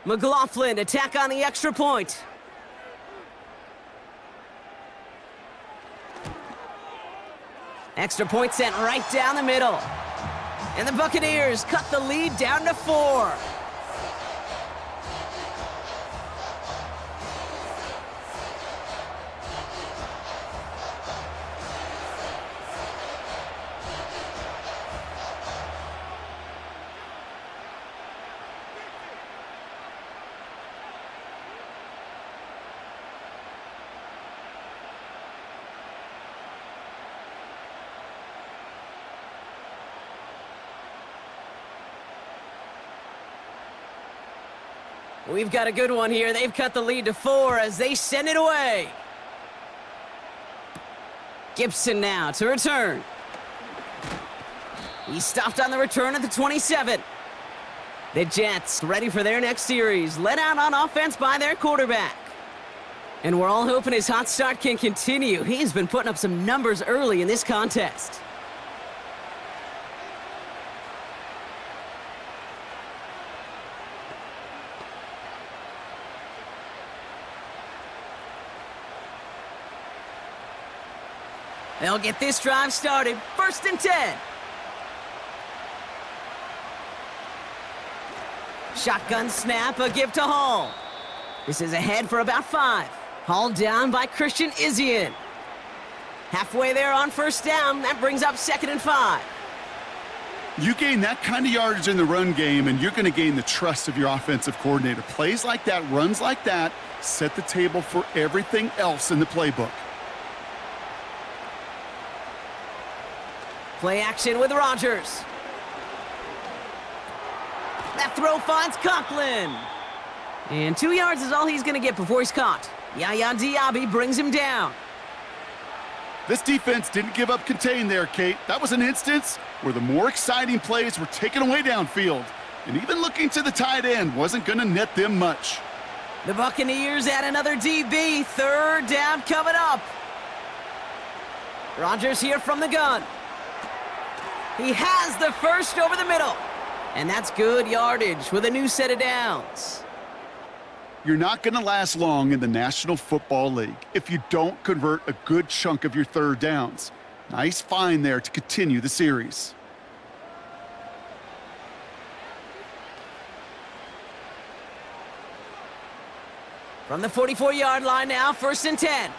B: McLaughlin, attack on the extra point. Extra point sent right down the middle. And the Buccaneers cut the lead down to 4. We've got a good one here. They've cut the lead to 4 as they send it away. Gibson now to return. He stopped on the return at the 27. The Jets ready for their next series, led out on offense by their quarterback. And we're all hoping his hot start can continue. He's been putting up some numbers early in this contest. They'll get this drive started. 1st and 10. Shotgun snap, a give to Hall. This is ahead for about 5. Hauled down by Christian Izien. Halfway there on 1st down. That brings up 2nd and 5.
C: You gain that kind of yardage in the run game, and you're going to gain the trust of your offensive coordinator. Plays like that, runs like that, set the table for everything else in the playbook.
B: Play action with Rodgers. That throw finds Conklin. And 2 yards is all he's going to get before he's caught. Yaya Diaby brings him down.
C: This defense didn't give up contained there, Kate. That was an instance where the more exciting plays were taken away downfield. And even looking to the tight end wasn't going to net them much.
B: The Buccaneers add another DB. 3rd down coming up. Rodgers here from the gun. He has the first over the middle. And that's good yardage with a new set of downs.
C: You're not going to last long in the National Football League if you don't convert a good chunk of your 3rd downs. Nice find there to continue the series.
B: From the 44-yard line now, 1st and 10.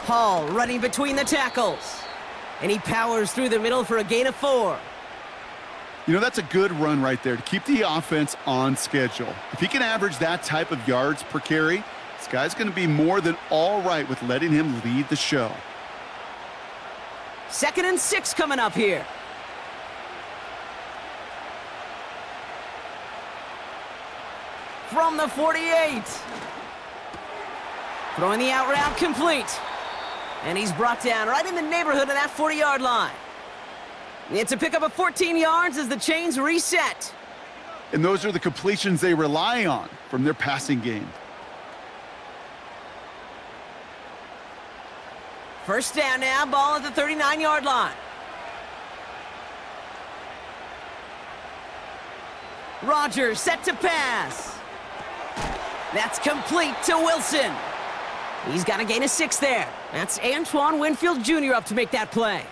B: Hall running between the tackles. And he powers through the middle for a gain of 4.
C: You know, that's a good run right there to keep the offense on schedule. If he can average that type of yards per carry, this guy's going to be more than all right with letting him lead the show.
B: 2nd and 6 coming up here. From the 48. Throwing the out route complete. And he's brought down right in the neighborhood of that 40-yard line. It's a pickup of 14 yards as the chains reset.
C: and those are the completions they rely on from their passing game.
B: First down now, ball at the 39-yard line. Rodgers set to pass. That's complete to Wilson. He's got to gain a 6 there. That's Antoine Winfield Jr. up to make that play.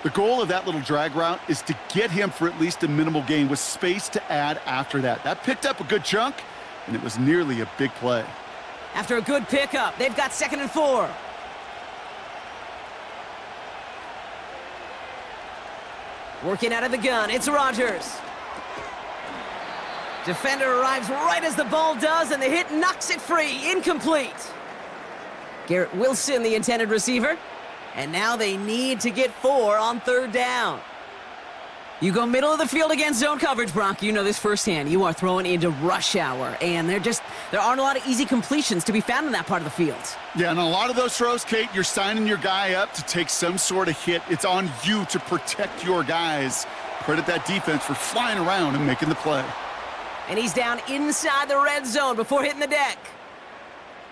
C: The goal of that little drag route is to get him for at least a minimal gain with space to add after that. That picked up a good chunk, and it was nearly a big play.
B: After a good pickup, they've got 2nd and 4. Working out of the gun, it's Rodgers. Defender arrives right as the ball does, and the hit knocks it free. Incomplete. Garrett Wilson, the intended receiver. And now they need to get 4 on 3rd down. You go middle of the field against zone coverage, Brock. You know this firsthand. You are throwing into rush hour, and there aren't a lot of easy completions to be found in that part of the field.
C: Yeah, and a lot of those throws, Kate, you're signing your guy up to take some sort of hit. It's on you to protect your guys. Credit that defense for flying around and making the play.
B: And he's down inside the red zone before hitting the deck.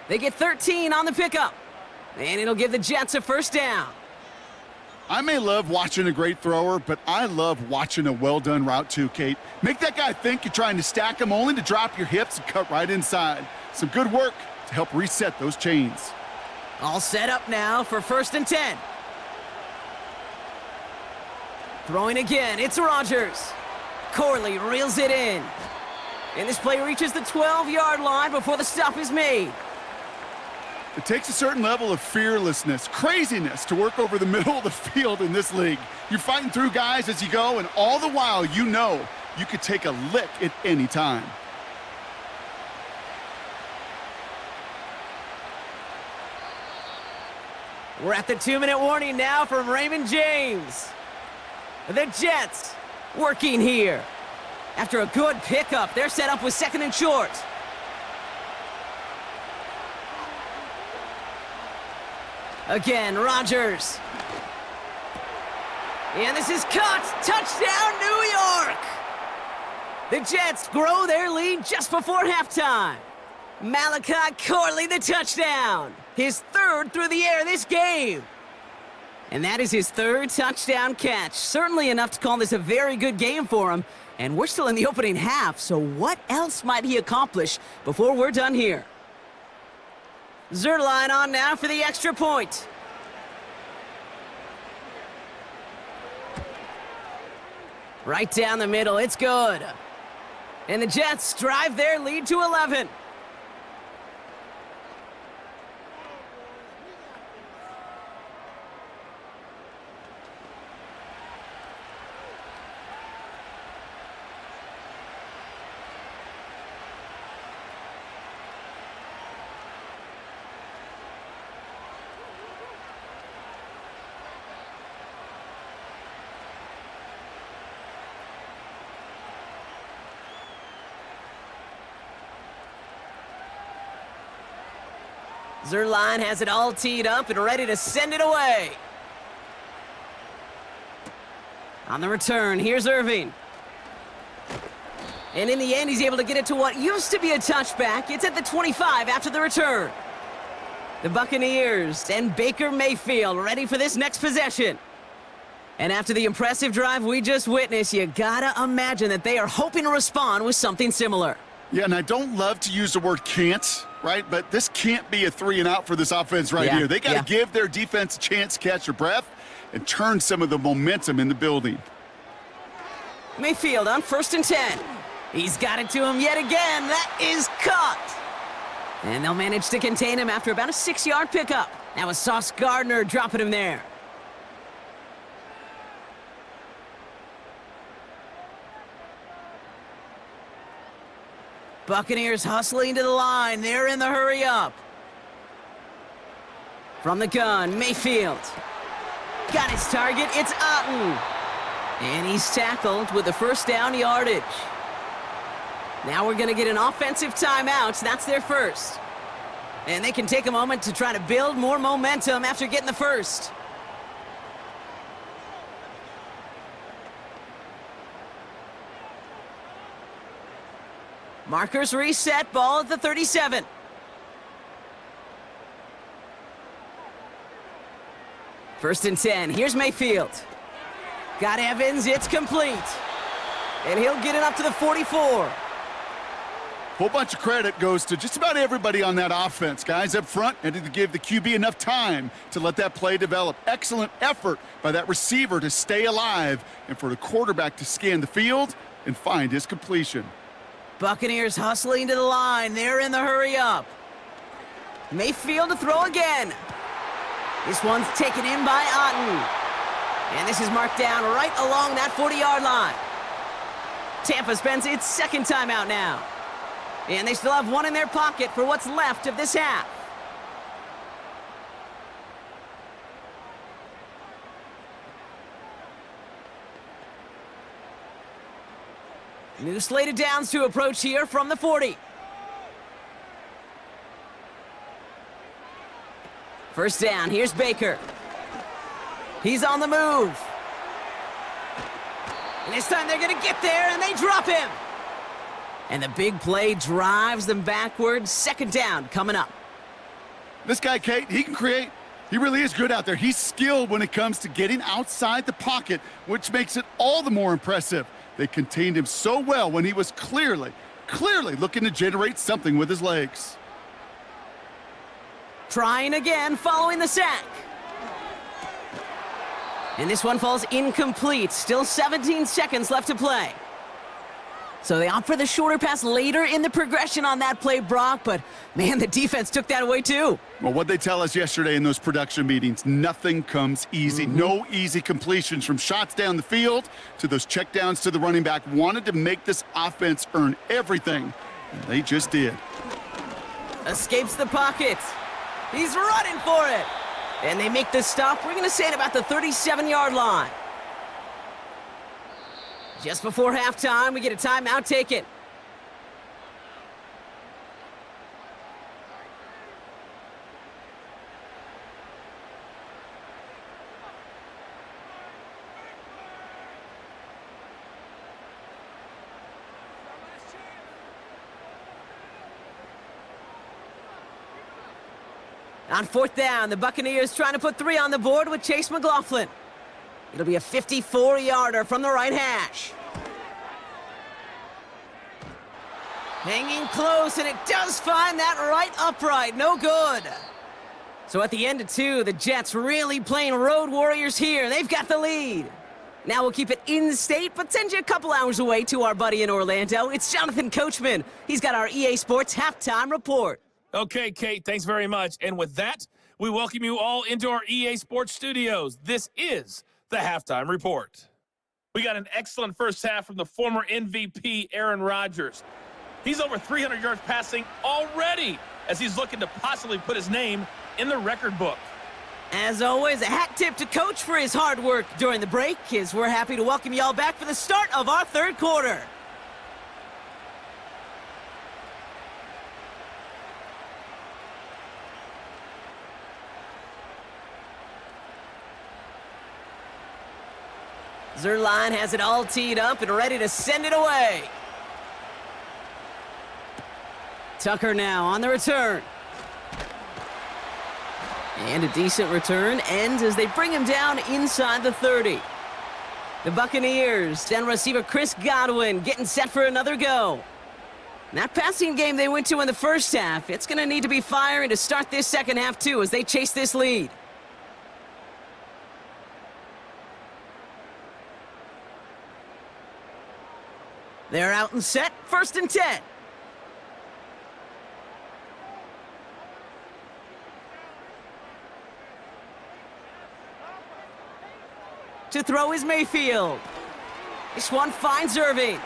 B: They get 13 on the pickup, and it'll give the Jets a 1st down.
C: I may love watching a great thrower, but I love watching a well-done route too, Kate. Make that guy think you're trying to stack him only to drop your hips and cut right inside. Some good work to help reset those chains.
B: All set up now for 1st and 10. Throwing again, it's Rodgers. Corley reels it in. And this play reaches the 12-yard line before the stop is made.
C: It takes a certain level of fearlessness, craziness to work over the middle of the field in this league. You're fighting through guys as you go, and all the while you know you could take a lick at any time.
B: We're at the 2-minute warning now from Raymond James. The Jets working here. After a good pickup, they're set up with 2nd and short. Again, Rodgers. And this is cut. Touchdown, New York! The Jets grow their lead just before halftime. Malachi Corley, the touchdown. His 3rd through the air this game. And that is his 3rd touchdown catch. Certainly enough to call this a very good game for him. And we're still in the opening half, so what else might he accomplish before we're done here? Zerline on now for the extra point. Right down the middle, it's good. And the Jets drive their lead to 11. Zerline has it all teed up and ready to send it away. On the return, here's Irving. And in the end, he's able to get it to what used to be a touchback. It's at the 25 after the return. The Buccaneers and Baker Mayfield ready for this next possession. And after the impressive drive we just witnessed, you gotta imagine that they are hoping to respond with something similar.
C: Yeah, and I don't love to use the word can't, right? But this can't be a 3 and out for this offense right here. They got to give their defense a chance to catch their breath and turn some of the momentum in the building.
B: Mayfield on 1st and 10. He's got it to him yet again. That is caught. And they'll manage to contain him after about a 6-yard pickup. That was Sauce Gardner dropping him there. Buccaneers hustling to the line. They're in the hurry up. From the gun, Mayfield. Got his target. It's Otten. And he's tackled with the 1st down yardage. Now we're going to get an offensive timeout. That's their 1st. And they can take a moment to try to build more momentum after getting the 1st. Markers reset, ball at the 37. First and 10, here's Mayfield. Got Evans, it's complete. And he'll get it up to the 44.
C: Whole bunch of credit goes to just about everybody on that offense. Guys up front had to give the QB enough time to let that play develop. Excellent effort by that receiver to stay alive and for the quarterback to scan the field and find his completion.
B: Buccaneers hustling to the line. They're in the hurry up. Mayfield to throw again. This one's taken in by Otten. And this is marked down right along that 40-yard line. Tampa spends its second timeout now. And they still have one in their pocket for what's left of this half. New slate of downs to approach here from the 40. First down, here's Baker. He's on the move. And this time they're gonna get there and they drop him. And the big play drives them backwards. Second down coming up.
C: This guy, Kate, he can create. He really is good out there. He's skilled when it comes to getting outside the pocket, which makes it all the more impressive. They contained him so well when he was clearly looking to generate something with his legs.
B: Trying again following the sack. And this one falls incomplete. Still 17 seconds left to play. So they opt for the shorter pass later in the progression on that play, Brock, but man, the defense took that away too.
C: Well, what they tell us yesterday in those production meetings, nothing comes easy. No easy completions from shots down the field to those checkdowns to the running back. Wanted to make this offense earn everything, and they just did.
B: Escapes the pocket. He's running for it. And they make the stop. We're going to say at about the 37-yard line. Just before halftime, we get a timeout taken. On fourth down, the Buccaneers trying to put 3 on the board with Chase McLaughlin. It'll be a 54-yarder from the right hash. Hanging close, and it does find that right upright. No good. So at the end of 2, the Jets really playing road warriors here. They've got the lead. Now we'll keep it in-state, but send you a couple hours away to our buddy in Orlando. It's Jonathan Coachman. He's got our EA Sports Halftime Report.
D: Okay, Kate, thanks very much. And with that, we welcome you all into our EA Sports studios. This is the Halftime Report. We got an excellent first half from the former MVP, Aaron Rodgers. He's over 300 yards passing already as he's looking to possibly put his name in the record book.
B: As always, a hat tip to Coach for his hard work during the break, as we're happy to welcome y'all back for the start of our third quarter. Zerline has it all teed up and ready to send it away. Tucker now on the return. And a decent return ends as they bring him down inside the 30. The Buccaneers, then receiver Chris Godwin getting set for another go. That passing game they went to in the first half, it's going to need to be firing to start this second half too as they chase this lead. They're out and set, first and 10. To throw is Mayfield. This one finds Irving.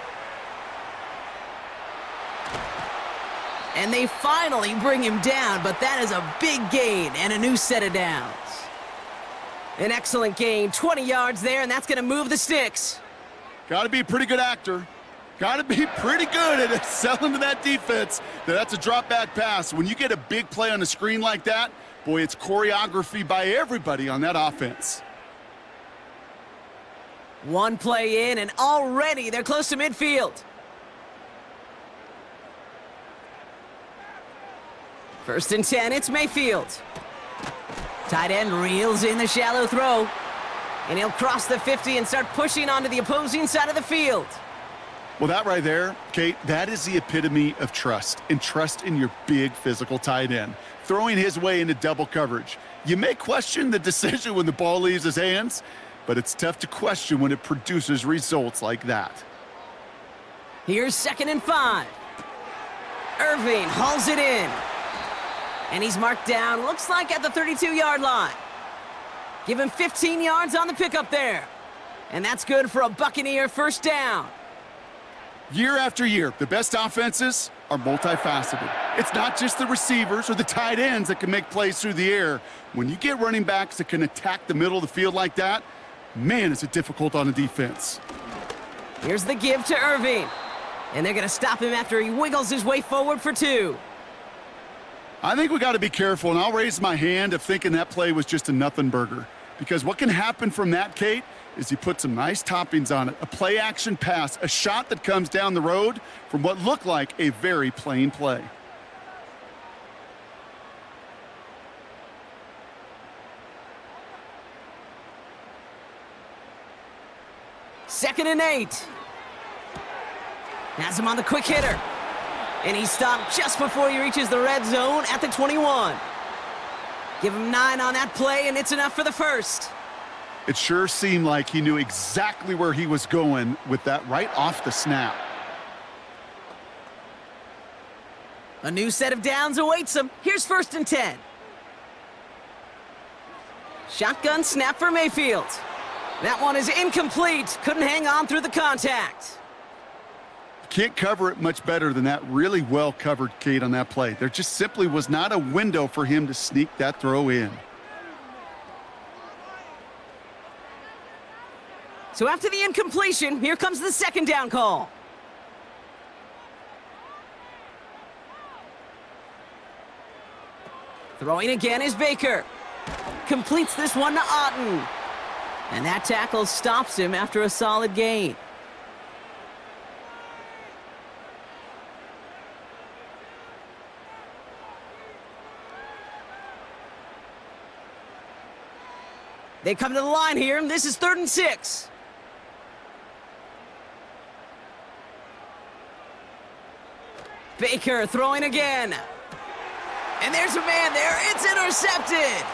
B: And they finally bring him down, but that is a big gain and a new set of downs. An excellent gain, 20 yards there, and that's going to move the sticks.
C: Got to be a pretty good actor. Got to be pretty good at selling to that defense. That's a drop-back pass. When you get a big play on the screen like that, boy, it's choreography by everybody on that offense.
B: One play in, and already they're close to midfield. First and 10, it's Mayfield. Tight end reels in the shallow throw. And he'll cross the 50 and start pushing onto the opposing side of the field.
C: Well, that right there, Kate, that is the epitome of trust, and trust in your big physical tight end. Throwing his way into double coverage. You may question the decision when the ball leaves his hands, but it's tough to question when it produces results like that.
B: Here's 2nd and 5. Irving hauls it in. And he's marked down, looks like at the 32-yard line. Give him 15 yards on the pickup there. And that's good for a Buccaneer first down.
C: Year after year, the best offenses are multifaceted. It's not just the receivers or the tight ends that can make plays through the air. When you get running backs that can attack the middle of the field like that, man, is it difficult on a defense.
B: Here's the give to Irving. And they're going to stop him after he wiggles his way forward for 2.
C: I think we got to be careful, and I'll raise my hand of thinking that play was just a nothing burger. Because what can happen from that, Kate, is you put some nice toppings on it. A play-action pass, a shot that comes down the road from what looked like a very plain play.
B: Second and 8. Has him on the quick hitter. And he's stopped just before he reaches the red zone at the 21. Give him 9 on that play, and it's enough for the first.
C: It sure seemed like he knew exactly where he was going with that right off the snap.
B: A new set of downs awaits him. Here's 1st and 10. Shotgun snap for Mayfield. That one is incomplete. Couldn't hang on through the contact.
C: Can't cover it much better than that. Really well covered, Kate, on that play. There just simply was not a window for him to sneak that throw in.
B: So after the incompletion, here comes the 2nd down call. Throwing again is Baker. Completes this one to Otten. And that tackle stops him after a solid gain. They come to the line here, and this is 3rd and 6. Baker throwing again. And there's a man there. It's intercepted.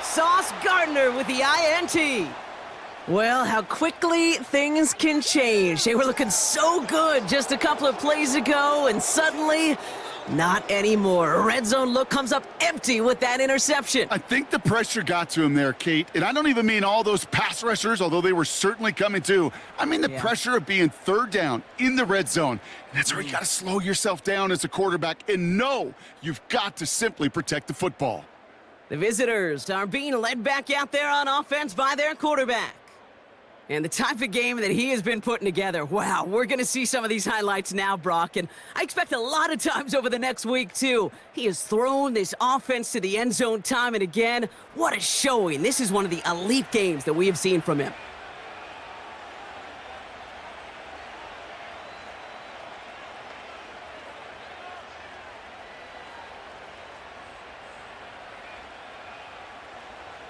B: Sauce Gardner with the INT. Well, how quickly things can change. They were looking so good just a couple of plays ago, and suddenly, not anymore. A red zone look comes up empty with that interception.
C: I think the pressure got to him there, Kate. And I don't even mean all those pass rushers, although they were certainly coming too. I mean the pressure of being 3rd down in the red zone. And that's where you got to slow yourself down as a quarterback and know you've got to simply protect the football.
B: The visitors are being led back out there on offense by their quarterback. And the type of game that he has been putting together, wow, we're going to see some of these highlights now, Brock, and I expect a lot of times over the next week, too. He has thrown this offense to the end zone time and again. What a showing. This is one of the elite games that we have seen from him.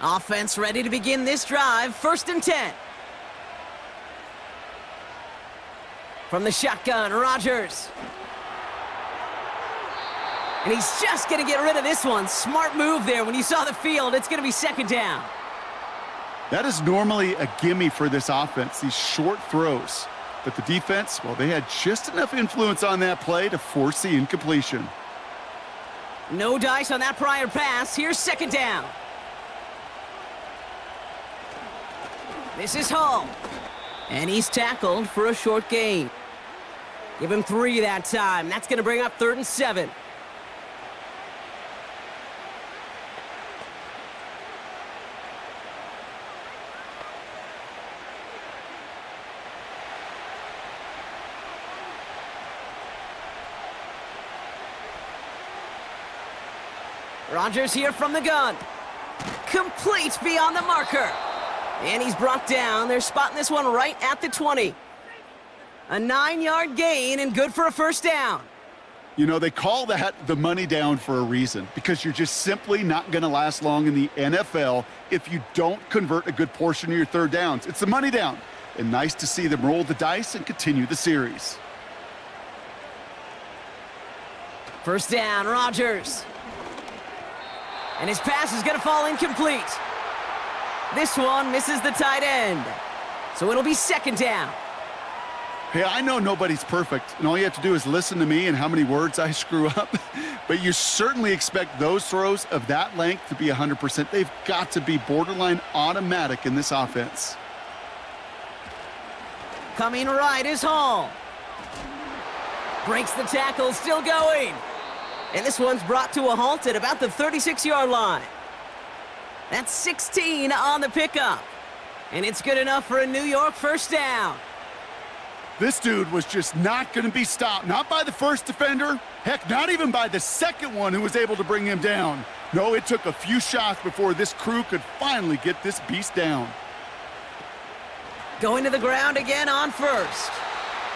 B: Offense ready to begin this drive. 1st and 10. From the shotgun, Rodgers. And he's just going to get rid of this one. Smart move there. When you saw the field, it's going to be 2nd down.
C: That is normally a gimme for this offense, these short throws. But the defense, well, they had just enough influence on that play to force the incompletion.
B: No dice on that prior pass. Here's 2nd down. This is Hall. And he's tackled for a short gain. Give him 3 that time. That's going to bring up 3rd and 7. Rodgers here from the gun. Complete beyond the marker. And he's brought down. They're spotting this one right at the 20. A 9-yard gain and good for a 1st down.
C: You know, they call that the money down for a reason, because you're just simply not going to last long in the NFL if you don't convert a good portion of your third downs. It's the money down, and nice to see them roll the dice and continue the series.
B: First down, Rodgers. And his pass is going to fall incomplete. This one misses the tight end. So it'll be second down.
C: Hey, I know nobody's perfect, and all you have to do is listen to me and how many words I screw up. But you certainly expect those throws of that length to be 100%. They've got to be borderline automatic in this offense.
B: Coming right is Hall. Breaks the tackle, still going. And this one's brought to a halt at about the 36-yard line. That's 16 on the pickup. And it's good enough for a New York first down.
C: This dude was just not going to be stopped. Not by the first defender. Heck, not even by the second one who was able to bring him down. No, it took a few shots before this crew could finally get this beast down.
B: Going to the ground again on first.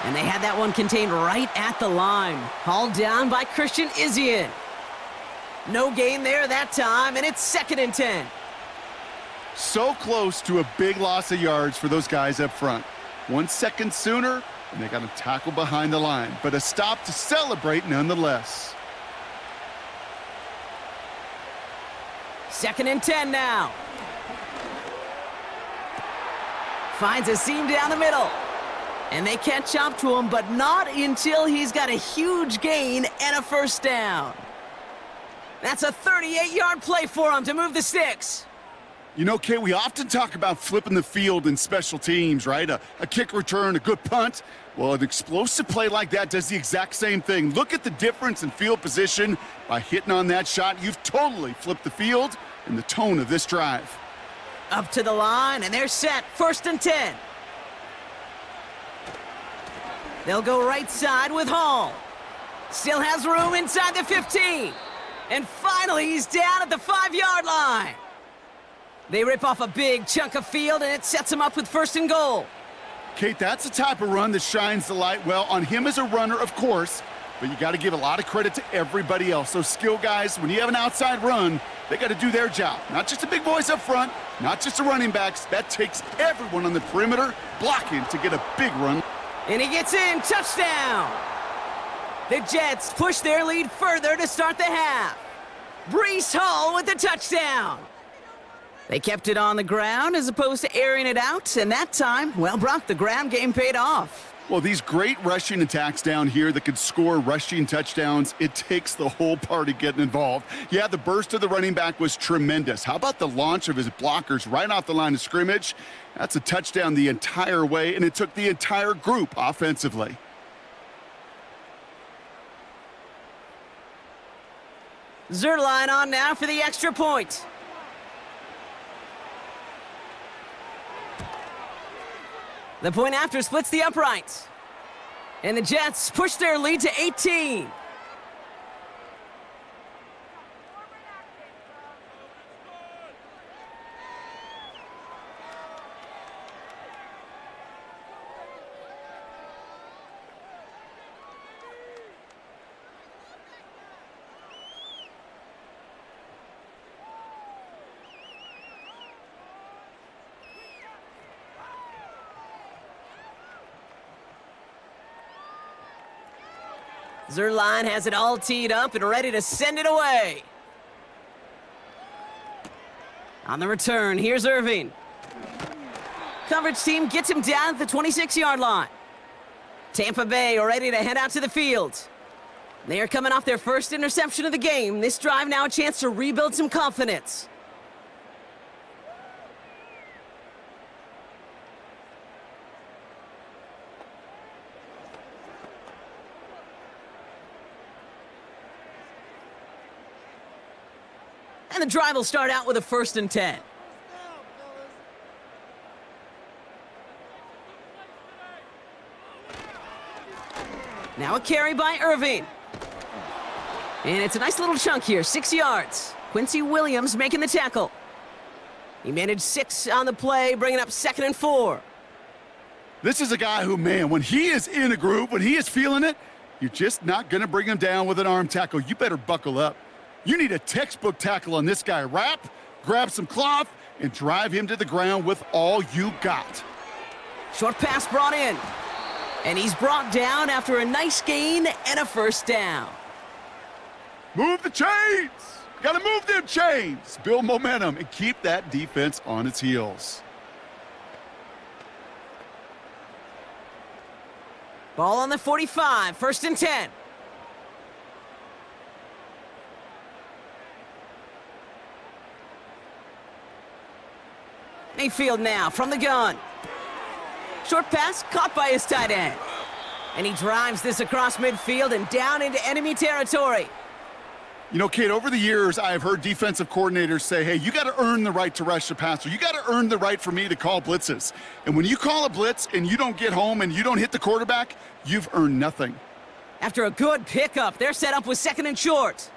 B: And they had that one contained right at the line. Hauled down by Christian Izien. No gain there that time, and it's 2nd and 10.
C: So close to a big loss of yards for those guys up front. 1 second sooner, and they got a tackle behind the line. But a stop to celebrate nonetheless.
B: 2nd and 10 now. Finds a seam down the middle. And they catch up to him, but not until he's got a huge gain and a first down. That's a 38-yard play for him to move the sticks.
C: You know, Kate, we often talk about flipping the field in special teams, right? A kick return, a good punt. Well, an explosive play like that does the exact same thing. Look at the difference in field position. By hitting on that shot, you've totally flipped the field and the tone of this drive.
B: Up to the line, and they're set. 1st and 10. They'll go right side with Hall. Still has room inside the 15. And finally, he's down at the 5-yard line. They rip off a big chunk of field, and it sets him up with 1st and goal.
C: Kate, that's the type of run that shines the light well on him as a runner, of course, but you got to give a lot of credit to everybody else. Those skill guys, when you have an outside run, they got to do their job. Not just the big boys up front, not just the running backs. That takes everyone on the perimeter blocking to get a big run.
B: And he gets in. Touchdown! The Jets push their lead further to start the half. Breece Hall with the touchdown. They kept it on the ground as opposed to airing it out, and that time, well, Brock, the ground game paid off.
C: Well, these great rushing attacks down here that could score rushing touchdowns, it takes the whole party getting involved. Yeah, the burst of the running back was tremendous. How about the launch of his blockers right off the line of scrimmage? That's a touchdown the entire way, and it took the entire group offensively.
B: Zerline on now for the extra point. The point after splits the uprights. And the Jets push their lead to 18. Zerline has it all teed up and ready to send it away. On the return, here's Irving. Coverage team gets him down at the 26-yard line. Tampa Bay are ready to head out to the field. They are coming off their first interception of the game. This drive now a chance to rebuild some confidence. And the drive will start out with a 1st and 10. Now a carry by Irving. And it's a nice little chunk here, 6 yards. Quincy Williams making the tackle. He managed 6 on the play, bringing up 2nd and 4.
C: This is a guy who, man, when he is in a groove, when he is feeling it, you're just not going to bring him down with an arm tackle. You better buckle up. You need a textbook tackle on this guy. Wrap, grab some cloth, and drive him to the ground with all you got.
B: Short pass brought in. And he's brought down after a nice gain and a first down.
C: Move the chains. Got to move them chains. Build momentum and keep that defense on its heels.
B: Ball on the 45, 1st and 10. Mayfield now from the gun. Short pass caught by his tight end. And he drives this across midfield and down into enemy territory.
C: You know, Kate, over the years, I've heard defensive coordinators say, hey, you got to earn the right to rush the passer. You got to earn the right for me to call blitzes. And when you call a blitz and you don't get home and you don't hit the quarterback, you've earned nothing.
B: After a good pickup, they're set up with 2nd and short.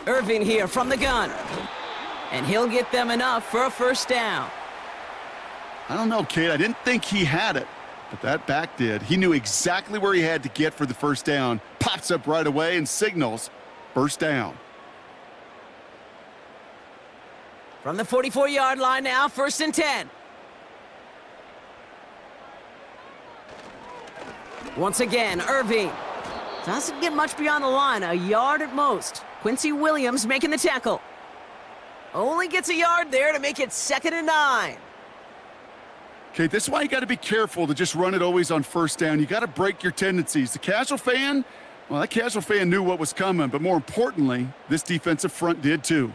B: Irving here from the gun. And he'll get them enough for a first down.
C: I don't know, Kate. I didn't think he had it, but that back did. He knew exactly where he had to get for the first down. Pops up right away and signals first down.
B: From the 44-yard line now, 1st and 10. Once again, Irving. Doesn't get much beyond the line, a yard at most. Quincy Williams making the tackle. Only gets a yard there to make it 2nd and 9.
C: Okay, this is why you got to be careful to just run it always on first down. You got to break your tendencies. The casual fan, well, that casual fan knew what was coming, but more importantly, this defensive front did too.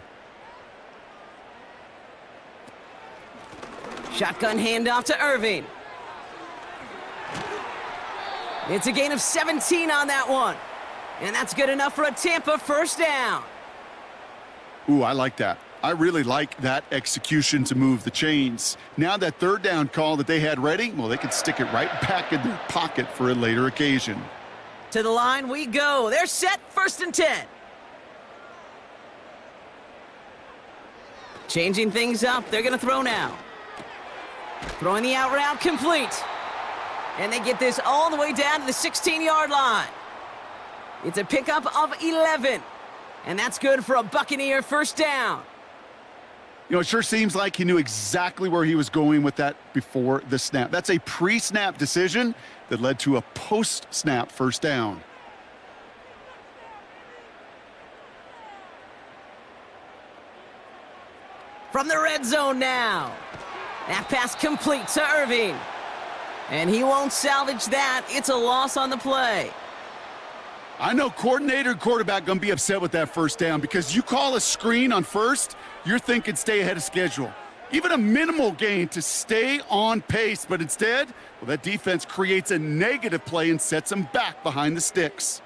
B: Shotgun handoff to Irving. It's a gain of 17 on that one. And that's good enough for a Tampa first down.
C: Ooh, I like that. I really like that execution to move the chains. Now that 3rd down call that they had ready, well, they could stick it right back in their pocket for a later occasion.
B: To the line we go. They're set, 1st and 10. Changing things up. They're going to throw now. Throwing the out route complete. And they get this all the way down to the 16-yard line. It's a pickup of 11. And that's good for a Buccaneer first down.
C: You know, it sure seems like he knew exactly where he was going with that before the snap. That's a pre-snap decision that led to a post-snap first down.
B: From the red zone now. That pass complete to Irving. And he won't salvage that. It's a loss on the play.
C: I know coordinator and quarterback going to be upset with that first down because you call a screen on first, you're thinking stay ahead of schedule. Even a minimal gain to stay on pace, but instead, well, that defense creates a negative play and sets them back behind the sticks.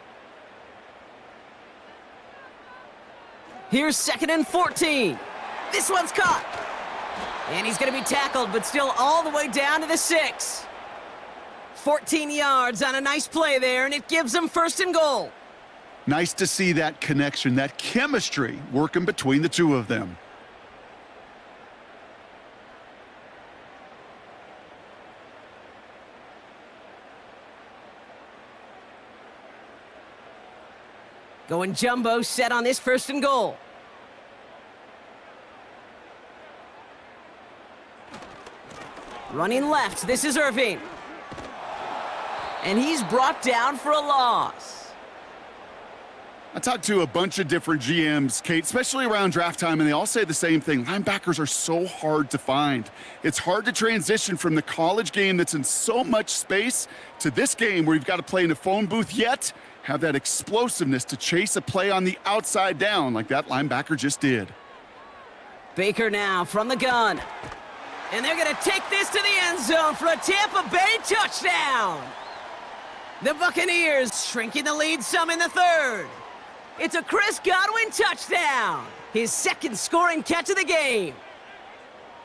B: Here's 2nd and 14. This one's caught. And he's going to be tackled, but still all the way down to the 6. 14 yards on a nice play there, and it gives them 1st and goal.
C: Nice to see that connection, that chemistry working between the two of them.
B: Going jumbo set on this 1st and goal. Running left, this is Irving. And he's brought down for a loss.
C: I talked to a bunch of different GMs, Kate, especially around draft time, and they all say the same thing. Linebackers are so hard to find. It's hard to transition from the college game that's in so much space to this game where you've got to play in a phone booth, yet have that explosiveness to chase a play on the outside down like that linebacker just did.
B: Baker now from the gun. And they're going to take this to the end zone for a Tampa Bay touchdown. The Buccaneers shrinking the lead some in the 3rd. It's a Chris Godwin touchdown. His 2nd scoring catch of the game.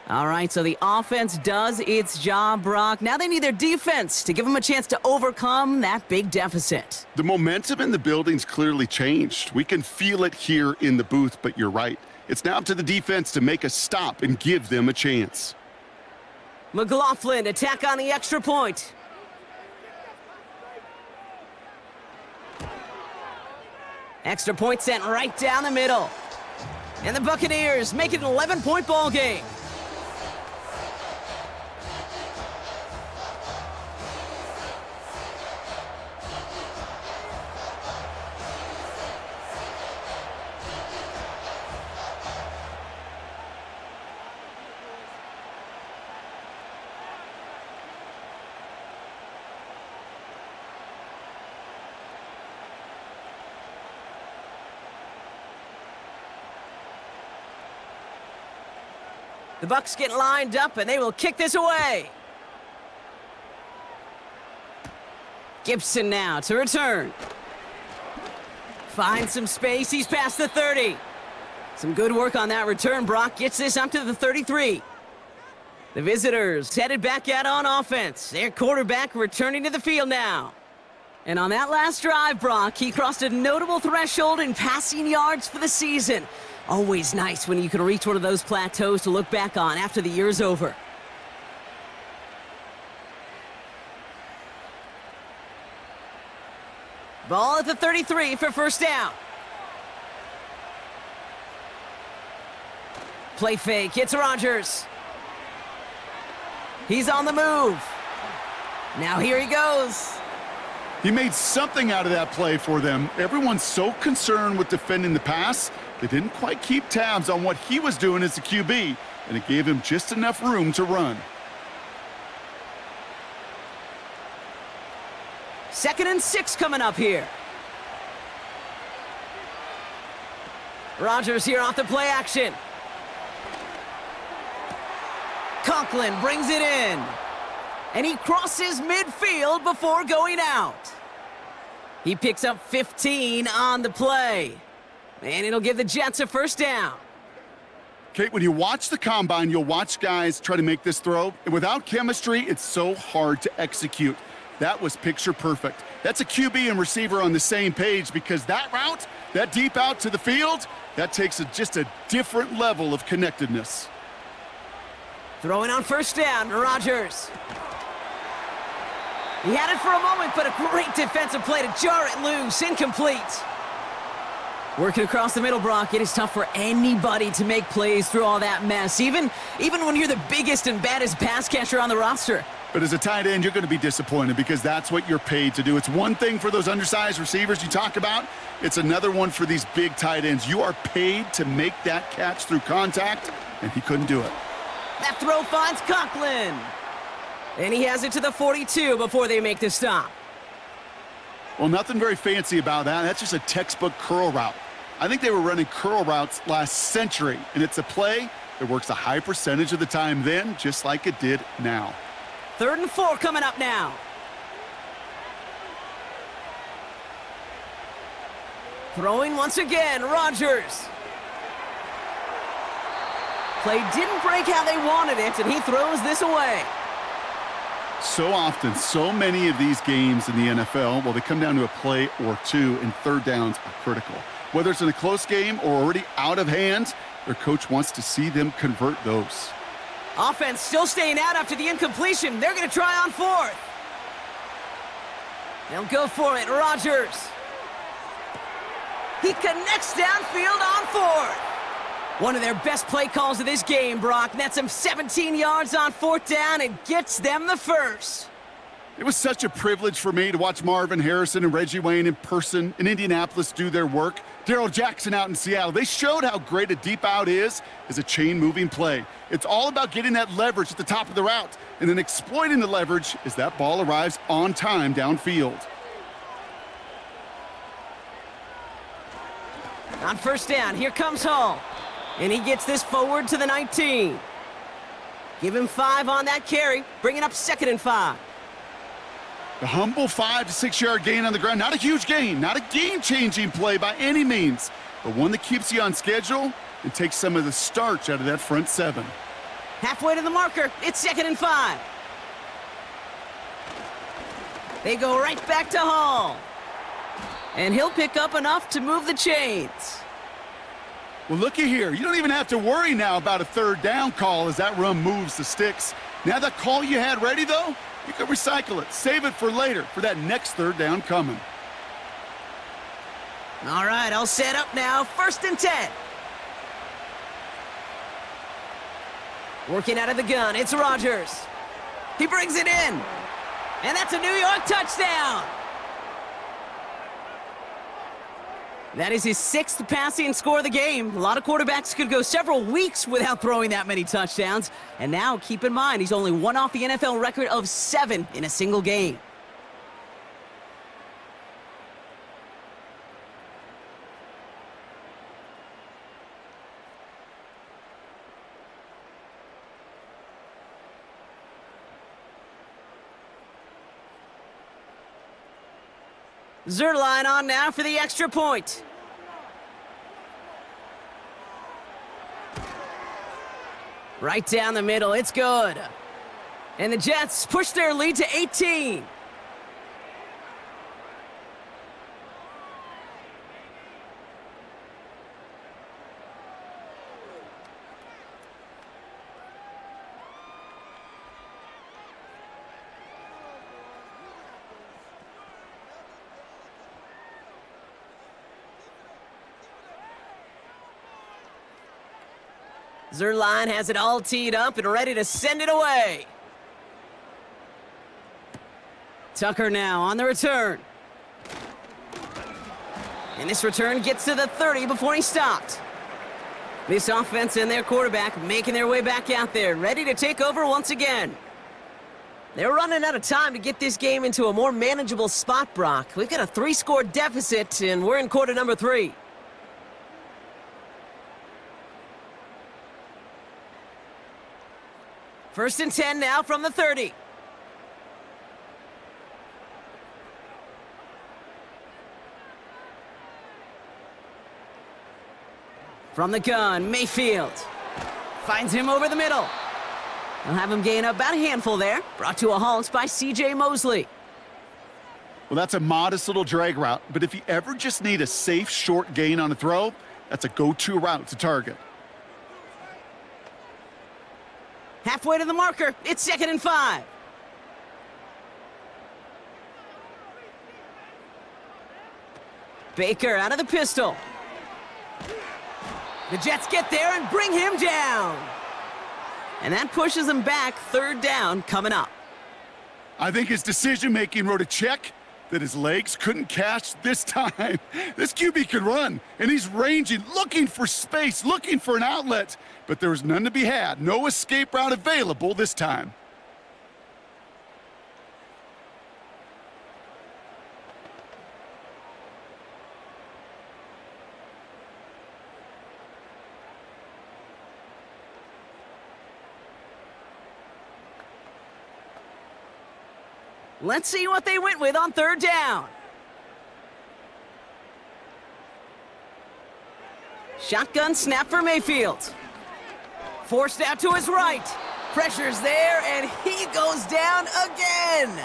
B: All right, so the offense does its job, Brock. Now they need their defense to give them a chance to overcome that big deficit.
C: The momentum in the building's clearly changed. We can feel it here in the booth, but you're right. It's now up to the defense to make a stop and give them a chance.
B: McLaughlin attack on the extra point. Extra point sent right down the middle. And the Buccaneers make it an 11-point ball game. The Bucs get lined up, and they will kick this away. Gibson now to return. Finds some space. He's past the 30. Some good work on that return. Brock gets this up to the 33. The visitors headed back out on offense. Their quarterback returning to the field now. And on that last drive, Brock, he crossed a notable threshold in passing yards for the season. Always nice when you can reach one of those plateaus to look back on after the year's over. Ball at the 33 for first down. Play fake, it's Rodgers. He's on the move. Now here he goes.
C: He made something out of that play for them. Everyone's so concerned with defending the pass, they didn't quite keep tabs on what he was doing as the QB, and it gave him just enough room to run.
B: 2nd and 6 coming up here. Rodgers here off the play action. Conklin brings it in. And he crosses midfield before going out. He picks up 15 on the play. And it'll give the Jets a first down.
C: Kate, when you watch the combine, you'll watch guys try to make this throw. And without chemistry, it's so hard to execute. That was picture perfect. That's a QB and receiver on the same page, because that route, that deep out to the field, that takes just a different level of connectedness.
B: Throwing on first down, Rodgers. He had it for a moment, but a great defensive play to jar it loose. Incomplete. Working across the middle, Brock, it is tough for anybody to make plays through all that mess, even when you're the biggest and baddest pass catcher on the roster.
C: But as a tight end, you're going to be disappointed, because that's what you're paid to do. It's one thing for those undersized receivers you talk about. It's another one for these big tight ends. You are paid to make that catch through contact, and he couldn't do it.
B: That throw finds Conklin. And he has it to the 42 before they make the stop.
C: Well, nothing very fancy about that. That's just a textbook curl route. I think they were running curl routes last century, and it's a play that works a high percentage of the time then, just like it did now.
B: 3rd and 4 coming up now. Throwing once again, Rodgers. Play didn't break how they wanted it, and he throws this away.
C: So often, so many of these games in the NFL, well, they come down to a play or two, and third downs are critical. Whether it's in a close game or already out of hand, their coach wants to see them convert those.
B: Offense still staying out after the incompletion. They're going to try on 4th. They'll go for it, Rodgers. He connects downfield on 4th. One of their best play calls of this game, Brock. Nets him 17 yards on 4th down and gets them the first.
C: It was such a privilege for me to watch Marvin Harrison and Reggie Wayne in person in Indianapolis do their work. Darrell Jackson out in Seattle. They showed how great a deep out is as a chain-moving play. It's all about getting that leverage at the top of the route and then exploiting the leverage as that ball arrives on time downfield.
B: On first down, here comes Hall. And he gets this forward to the 19. Give him 5 on that carry, bringing up 2nd and 5.
C: The humble 5 to 6 yard gain on the ground. Not a huge gain, not a game-changing play by any means, but one that keeps you on schedule and takes some of the starch out of that front 7.
B: Halfway to the marker, it's 2nd and 5. They go right back to Hall. And he'll pick up enough to move the chains.
C: Well, looky here. You don't even have to worry now about a third down call as that run moves the sticks. Now that call you had ready, though, you can recycle it. Save it for later for that next third down coming.
B: All right, all set up now. 1st and 10. Working out of the gun, it's Rodgers. He brings it in. And that's a New York touchdown. That is his 6th passing score of the game. A lot of quarterbacks could go several weeks without throwing that many touchdowns. And now, keep in mind, he's only one off the NFL record of 7 in a single game. Zerline on now for the extra point. Right down the middle, it's good. And the Jets push their lead to 18. Zerline has it all teed up and ready to send it away. Tucker now on the return. And this return gets to the 30 before he stopped. This offense and their quarterback making their way back out there, ready to take over once again. They're running out of time to get this game into a more manageable spot, Brock. We've got a 3-score deficit, and we're in quarter number 3. First and 10 now from the 30. From the gun, Mayfield. Finds him over the middle. They'll have him gain about a handful there. Brought to a halt by C.J. Mosley.
C: Well, that's a modest little drag route, but if you ever just need a safe, short gain on a throw, that's a go-to route to target.
B: Halfway to the marker, it's 2nd and 5. Baker out of the pistol. The Jets get there and bring him down. And that pushes him back. 3rd down coming up.
C: I think his decision-making wrote a check that his legs couldn't catch this time. This QB can run, and he's ranging, looking for space, looking for an outlet, but there was none to be had. No escape route available this time.
B: Let's see what they went with on 3rd down. Shotgun snap for Mayfield. Forced out to his right. Pressure's there, and he goes down again.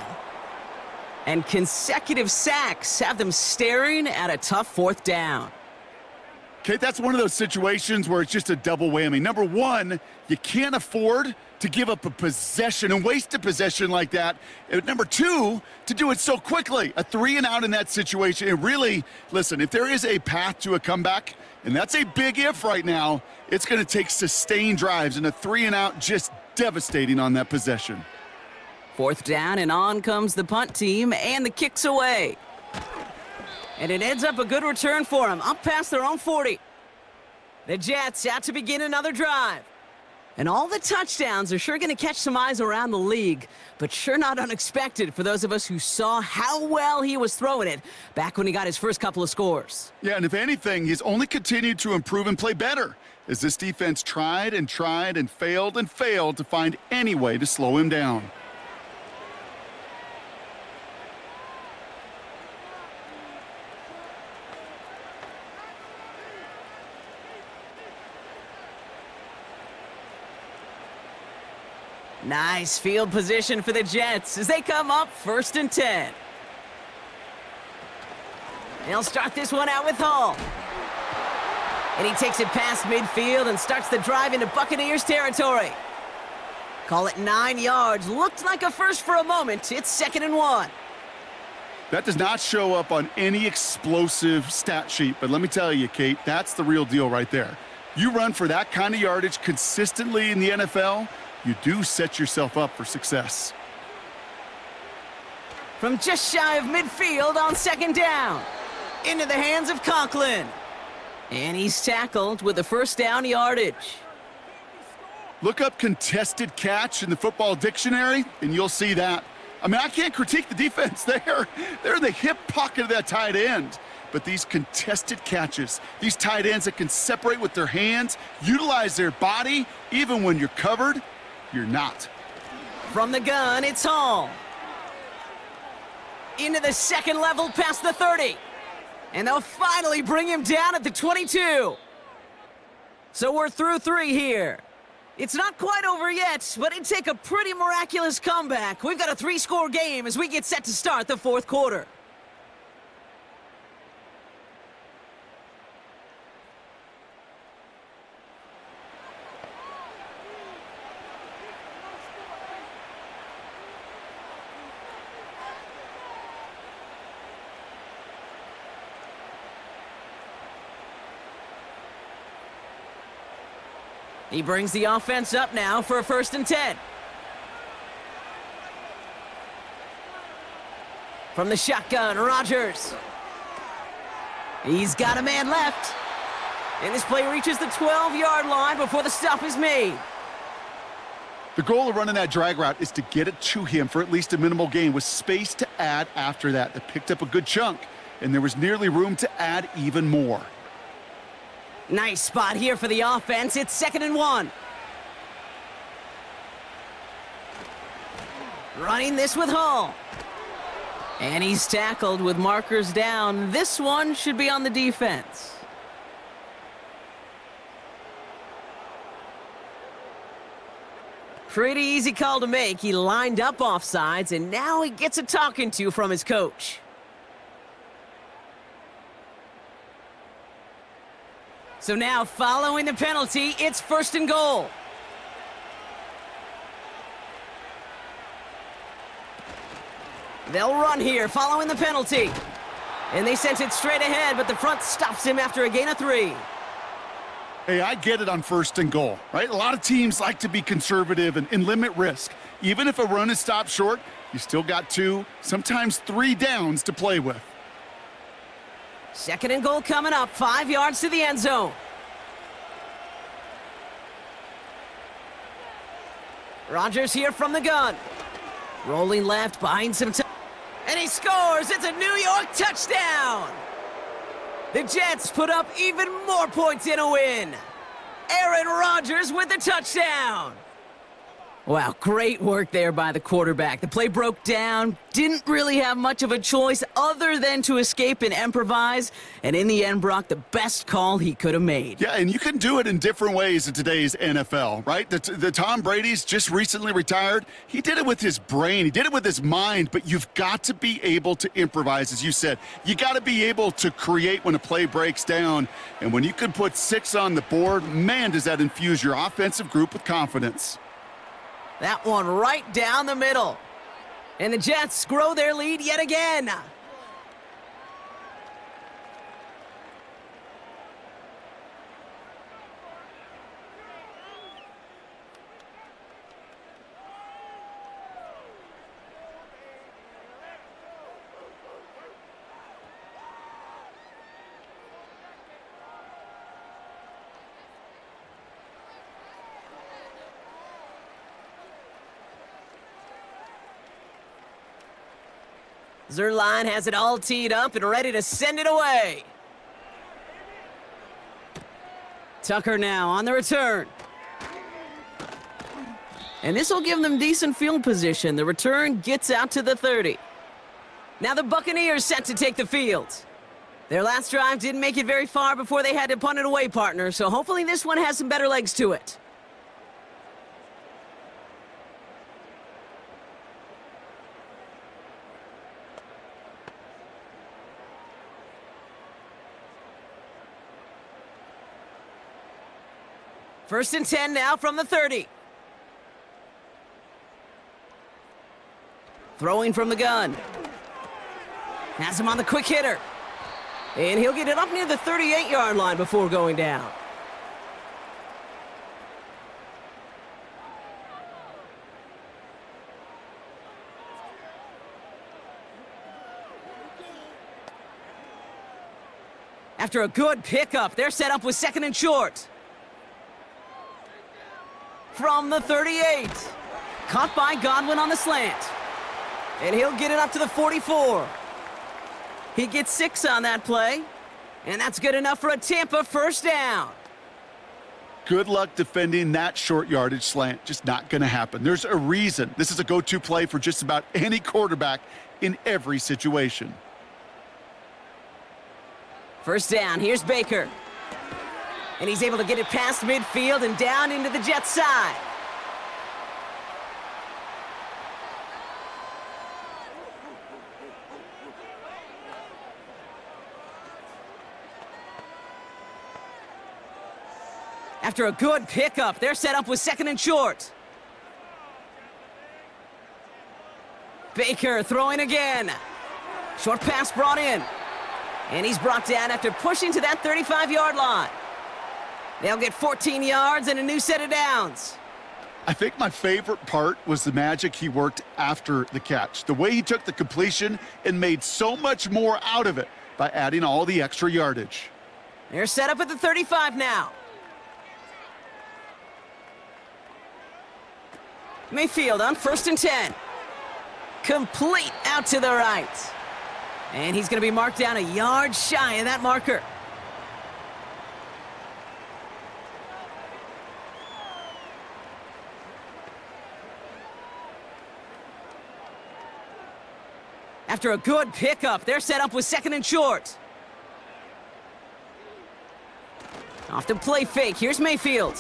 B: And consecutive sacks have them staring at a tough 4th down.
C: Okay, that's one of those situations where it's just a double whammy. Number one, you can't afford to give up a possession and waste a possession like that. And number two, to do it so quickly. A 3 and out in that situation. And really, listen, if there is a path to a comeback, and that's a big if right now, it's going to take sustained drives, and a 3 and out just devastating on that possession.
B: 4th down, and on comes the punt team, and the kick's away. And it ends up a good return for them, up past their own 40. The Jets out to begin another drive. And all the touchdowns are sure going to catch some eyes around the league, but sure not unexpected for those of us who saw how well he was throwing it back when he got his first couple of scores.
C: Yeah, and if anything, he's only continued to improve and play better as this defense tried and failed to find any way to slow him down.
B: Nice field position for the Jets as they come up 1st and 10. They'll start this one out with Hall. And he takes it past midfield and starts the drive into Buccaneers territory. Call it 9 yards. Looked like a first for a moment. It's 2nd and 1.
C: That does not show up on any explosive stat sheet, but let me tell you, Kate, that's the real deal right there. You run for that kind of yardage consistently in the NFL, you do set yourself up for success.
B: From just shy of midfield on second down. Into the hands of Conklin. And he's tackled with the first down yardage.
C: Look up contested catch in the football dictionary, and you'll see that. I mean, I can't critique the defense there. They're in the hip pocket of that tight end. But these contested catches, these tight ends that can separate with their hands, utilize their body, even when you're covered, you're not.
B: From the gun, it's Hall. Into the second level past the 30. And they'll finally bring him down at the 22. So we're through 3 here. It's not quite over yet, but it'd take a pretty miraculous comeback. We've got a 3-score game as we get set to start the fourth quarter. He brings the offense up now for a 1st and 10. From the shotgun, Rodgers. He's got a man left. And this play reaches the 12-yard line before the stop is made.
C: The goal of running that drag route is to get it to him for at least a minimal gain with space to add after that. They picked up a good chunk, and there was nearly room to add even more.
B: Nice spot here for the offense. It's 2nd and 1. Running this with Hall. And he's tackled with markers down. This one should be on the defense. Pretty easy call to make. He lined up offsides, and now he gets a talking to from his coach. So now, following the penalty, it's 1st and goal. They'll run here following the penalty. And they sent it straight ahead, but the front stops him after a gain of 3.
C: Hey, I get it on 1st and goal, right? A lot of teams like to be conservative and limit risk. Even if a run is stopped short, you still got 2, sometimes 3 downs to play with.
B: 2nd and goal coming up, 5 yards to the end zone. Rodgers here from the gun. Rolling left, behind some time. And he scores! It's a New York touchdown! The Jets put up even more points in a win. Aaron Rodgers with the touchdown. Wow, great work there by the quarterback. The play broke down, didn't really have much of a choice other than to escape and improvise, and in the end, Brock, the best call he could have made.
C: Yeah, and you can do it in different ways in today's NFL, right? The Tom Brady's just recently retired. He did it with his brain. He did it with his mind, but you've got to be able to improvise, as you said. You got to be able to create when a play breaks down, and when you can put 6 on the board, man, does that infuse your offensive group with confidence.
B: That one right down the middle. And the Jets grow their lead yet again. Zerline has it all teed up and ready to send it away. Tucker now on the return. And this will give them decent field position. The return gets out to the 30. Now the Buccaneers set to take the field. Their last drive didn't make it very far before they had to punt it away, partner, so hopefully this one has some better legs to it. First and 10 now from the 30. Throwing from the gun. Has him on the quick hitter. And he'll get it up near the 38-yard line before going down. After a good pickup, they're set up with 2nd and short. From the 38. Caught by Godwin on the slant. And he'll get it up to the 44. He gets 6 on that play. And that's good enough for a Tampa first down.
C: Good luck defending that short yardage slant. Just not going to happen. There's a reason. This is a go-to play for just about any quarterback in every situation.
B: First down, here's Baker. And he's able to get it past midfield and down into the Jets' side. After a good pickup, they're set up with 2nd and short. Baker throwing again. Short pass brought in. And he's brought down after pushing to that 35-yard line. They'll get 14 yards and a new set of downs.
C: I think my favorite part was the magic he worked after the catch. The way he took the completion and made so much more out of it by adding all the extra yardage.
B: They're set up at the 35 now. Mayfield on 1st and 10. Complete out to the right. And he's going to be marked down a yard shy of that marker. After a good pickup, they're set up with 2nd and short. Off the play fake, here's Mayfield.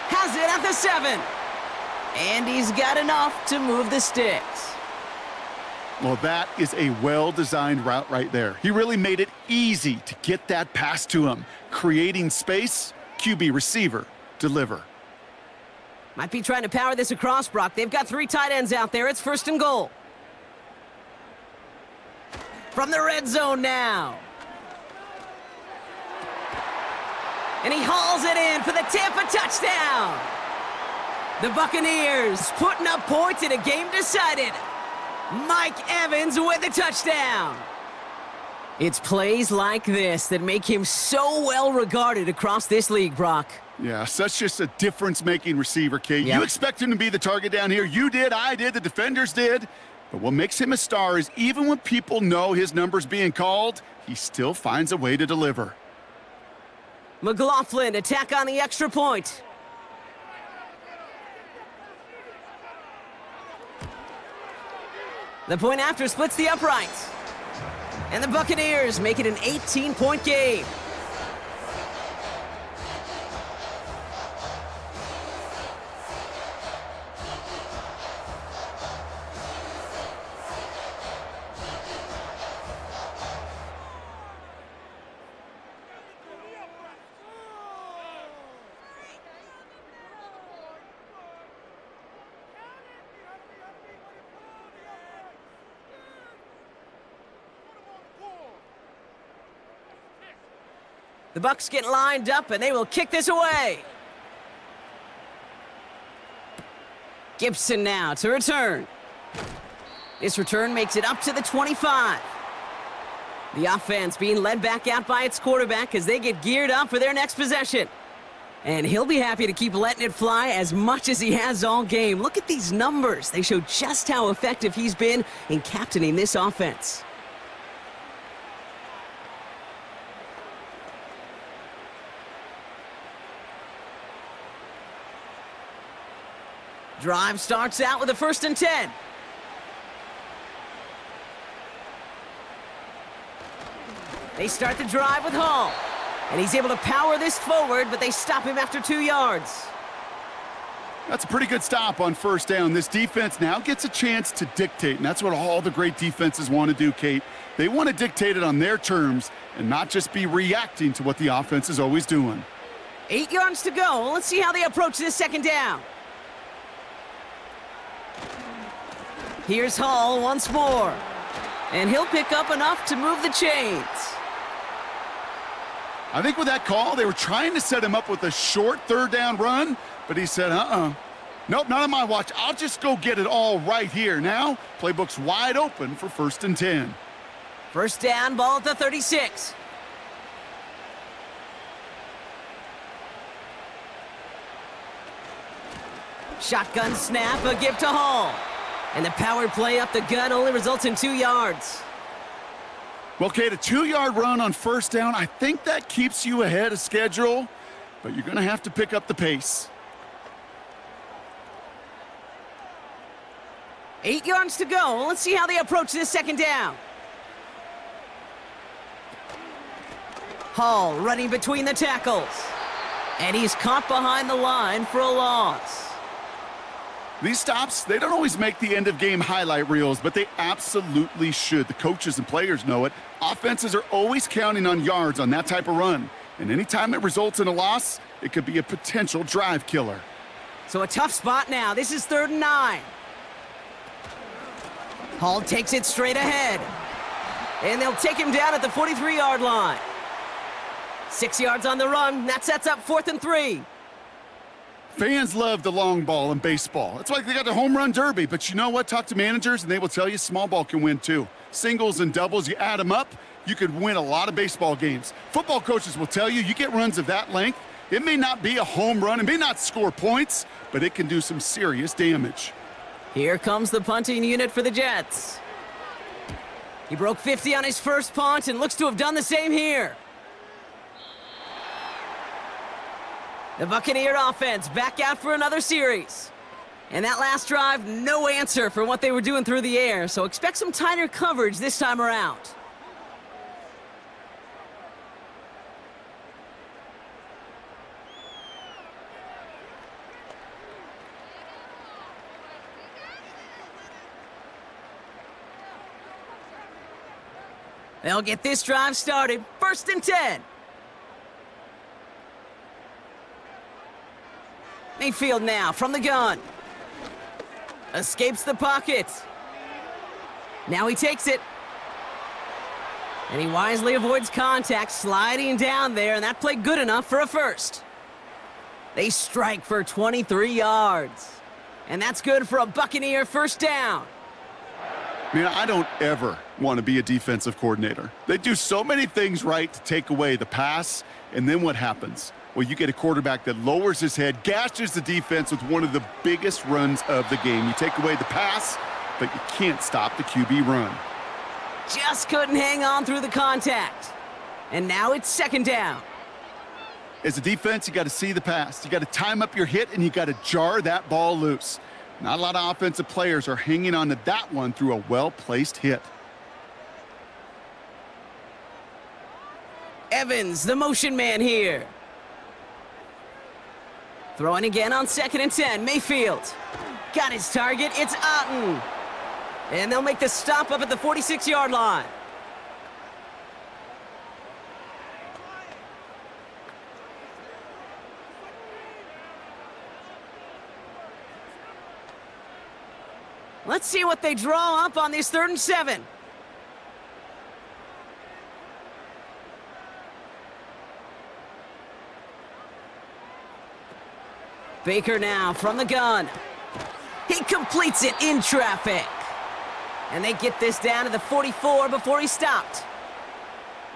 B: Has it at the 7. And he's got enough to move the sticks.
C: Well, that is a well-designed route right there. He really made it easy to get that pass to him. Creating space, QB receiver, deliver.
B: Might be trying to power this across, Brock. They've got 3 tight ends out there. It's 1st and goal. From the red zone now. And he hauls it in for the Tampa touchdown. The Buccaneers putting up points in a game decided. Mike Evans with the touchdown. It's plays like this that make him so well regarded across this league, Brock.
C: Yeah, such just a difference-making receiver, Kate.
B: Yep.
C: You expect him to be the target down here. You did, I did, the defenders did. But what makes him a star is even when people know his number's being called, he still finds a way to deliver.
B: McLaughlin attack on the extra point. The point after splits the uprights. And the Buccaneers make it an 18-point game. The Bucs get lined up, and they will kick this away. Gibson now to return. This return makes it up to the 25. The offense being led back out by its quarterback as they get geared up for their next possession. And he'll be happy to keep letting it fly as much as he has all game. Look at these numbers. They show just how effective he's been in captaining this offense. Drive starts out with a 1st and 10. They start the drive with Hall. And he's able to power this forward, but they stop him after 2 yards.
C: That's a pretty good stop on 1st down. This defense now gets a chance to dictate, and that's what all the great defenses want to do, Kate. They want to dictate it on their terms and not just be reacting to what the offense is always doing.
B: 8 yards to go. Let's see how they approach this 2nd down. Here's Hall once more. And he'll pick up enough to move the chains.
C: I think with that call, they were trying to set him up with a short third down run, but he said, nope, not on my watch. I'll just go get it all right here. Now, playbook's wide open for 1st and 10.
B: First down, ball at the 36. Shotgun snap, a give to Hall. And the power play up the gut only results in 2 yards.
C: Well, Kate, a 2-yard run on 1st down, I think that keeps you ahead of schedule, but you're going to have to pick up the pace.
B: 8 yards to go. Let's see how they approach this 2nd down. Hall running between the tackles. And he's caught behind the line for a loss.
C: These stops, they don't always make the end-of-game highlight reels, but they absolutely should. The coaches and players know it. Offenses are always counting on yards on that type of run. And anytime it results in a loss, it could be a potential drive killer.
B: So a tough spot now. This is 3rd and 9. Hall takes it straight ahead. And they'll take him down at the 43-yard line. 6 yards on the run. That sets up 4th and 3.
C: Fans love the long ball in baseball. It's like they got the home run derby, but you know what? Talk to managers and they will tell you small ball can win too. Singles and doubles, you add them up, you could win a lot of baseball games. Football coaches will tell you get runs of that length. It may not be a home run, it may not score points, but it can do some serious damage.
B: Here comes the punting unit for the Jets. He broke 50 on his first punt and looks to have done the same here. The Buccaneer offense back out for another series. And that last drive, no answer for what they were doing through the air, so expect some tighter coverage this time around. They'll get this drive started. 1st and 10. Winfield now from the gun. Escapes the pocket. Now he takes it. And he wisely avoids contact, sliding down there, and that played good enough for a first. They strike for 23 yards. And that's good for a Buccaneer 1st down.
C: Man, I don't ever want to be a defensive coordinator. They do so many things right to take away the pass, and then what happens? Well, you get a quarterback that lowers his head, gashes the defense with one of the biggest runs of the game. You take away the pass, but you can't stop the QB run.
B: Just couldn't hang on through the contact. And now it's 2nd down.
C: As a defense, you got to see the pass. You got to time up your hit, and you got to jar that ball loose. Not a lot of offensive players are hanging on to that one through a well-placed hit.
B: Evans, the motion man here. Throwing again on 2nd and 10. Mayfield. Got his target. It's Otten. And they'll make the stop up at the 46-yard line. Let's see what they draw up on this 3rd and 7. Baker now from the gun. He completes it in traffic. And they get this down to the 44 before he stopped.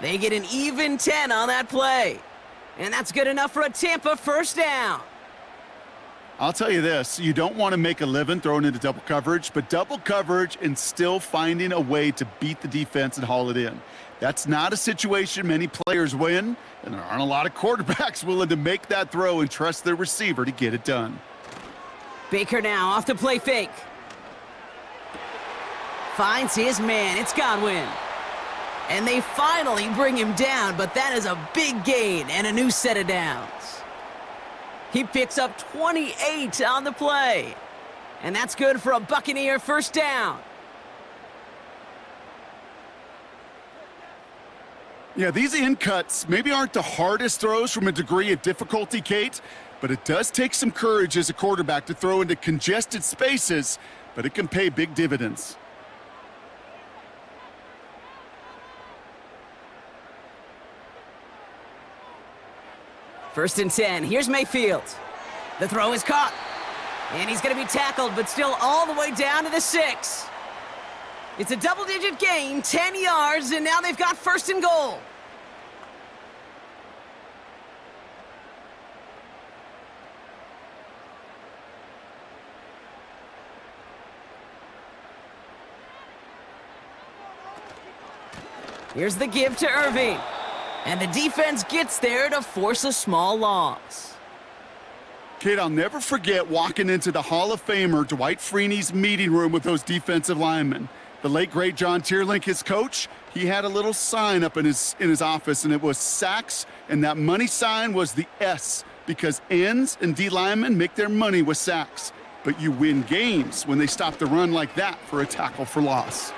B: They get an even 10 on that play. And that's good enough for a Tampa 1st down.
C: I'll tell you this, you don't want to make a living throwing into double coverage, but double coverage and still finding a way to beat the defense and haul it in. That's not a situation many players win, and there aren't a lot of quarterbacks willing to make that throw and trust their receiver to get it done.
B: Baker now off the play fake. Finds his man, it's Godwin. And they finally bring him down, but that is a big gain and a new set of downs. He picks up 28 on the play. And that's good for a Buccaneer 1st down.
C: Yeah, these in cuts maybe aren't the hardest throws from a degree of difficulty, Kate, but it does take some courage as a quarterback to throw into congested spaces, but it can pay big dividends.
B: First and 10. Here's Mayfield. The throw is caught. And he's going to be tackled, but still all the way down to the 6. It's a double-digit gain, 10 yards, and now they've got first and goal. Here's the give to Irving. And the defense gets there to force a small loss.
C: Kate, I'll never forget walking into the Hall of Famer Dwight Freeney's meeting room with those defensive linemen. The late, great John Tierlink, his coach, he had a little sign up in his office, and it was sacks, and that money sign was the S, because ends and D linemen make their money with sacks. But you win games when they stop the run like that for a tackle for loss.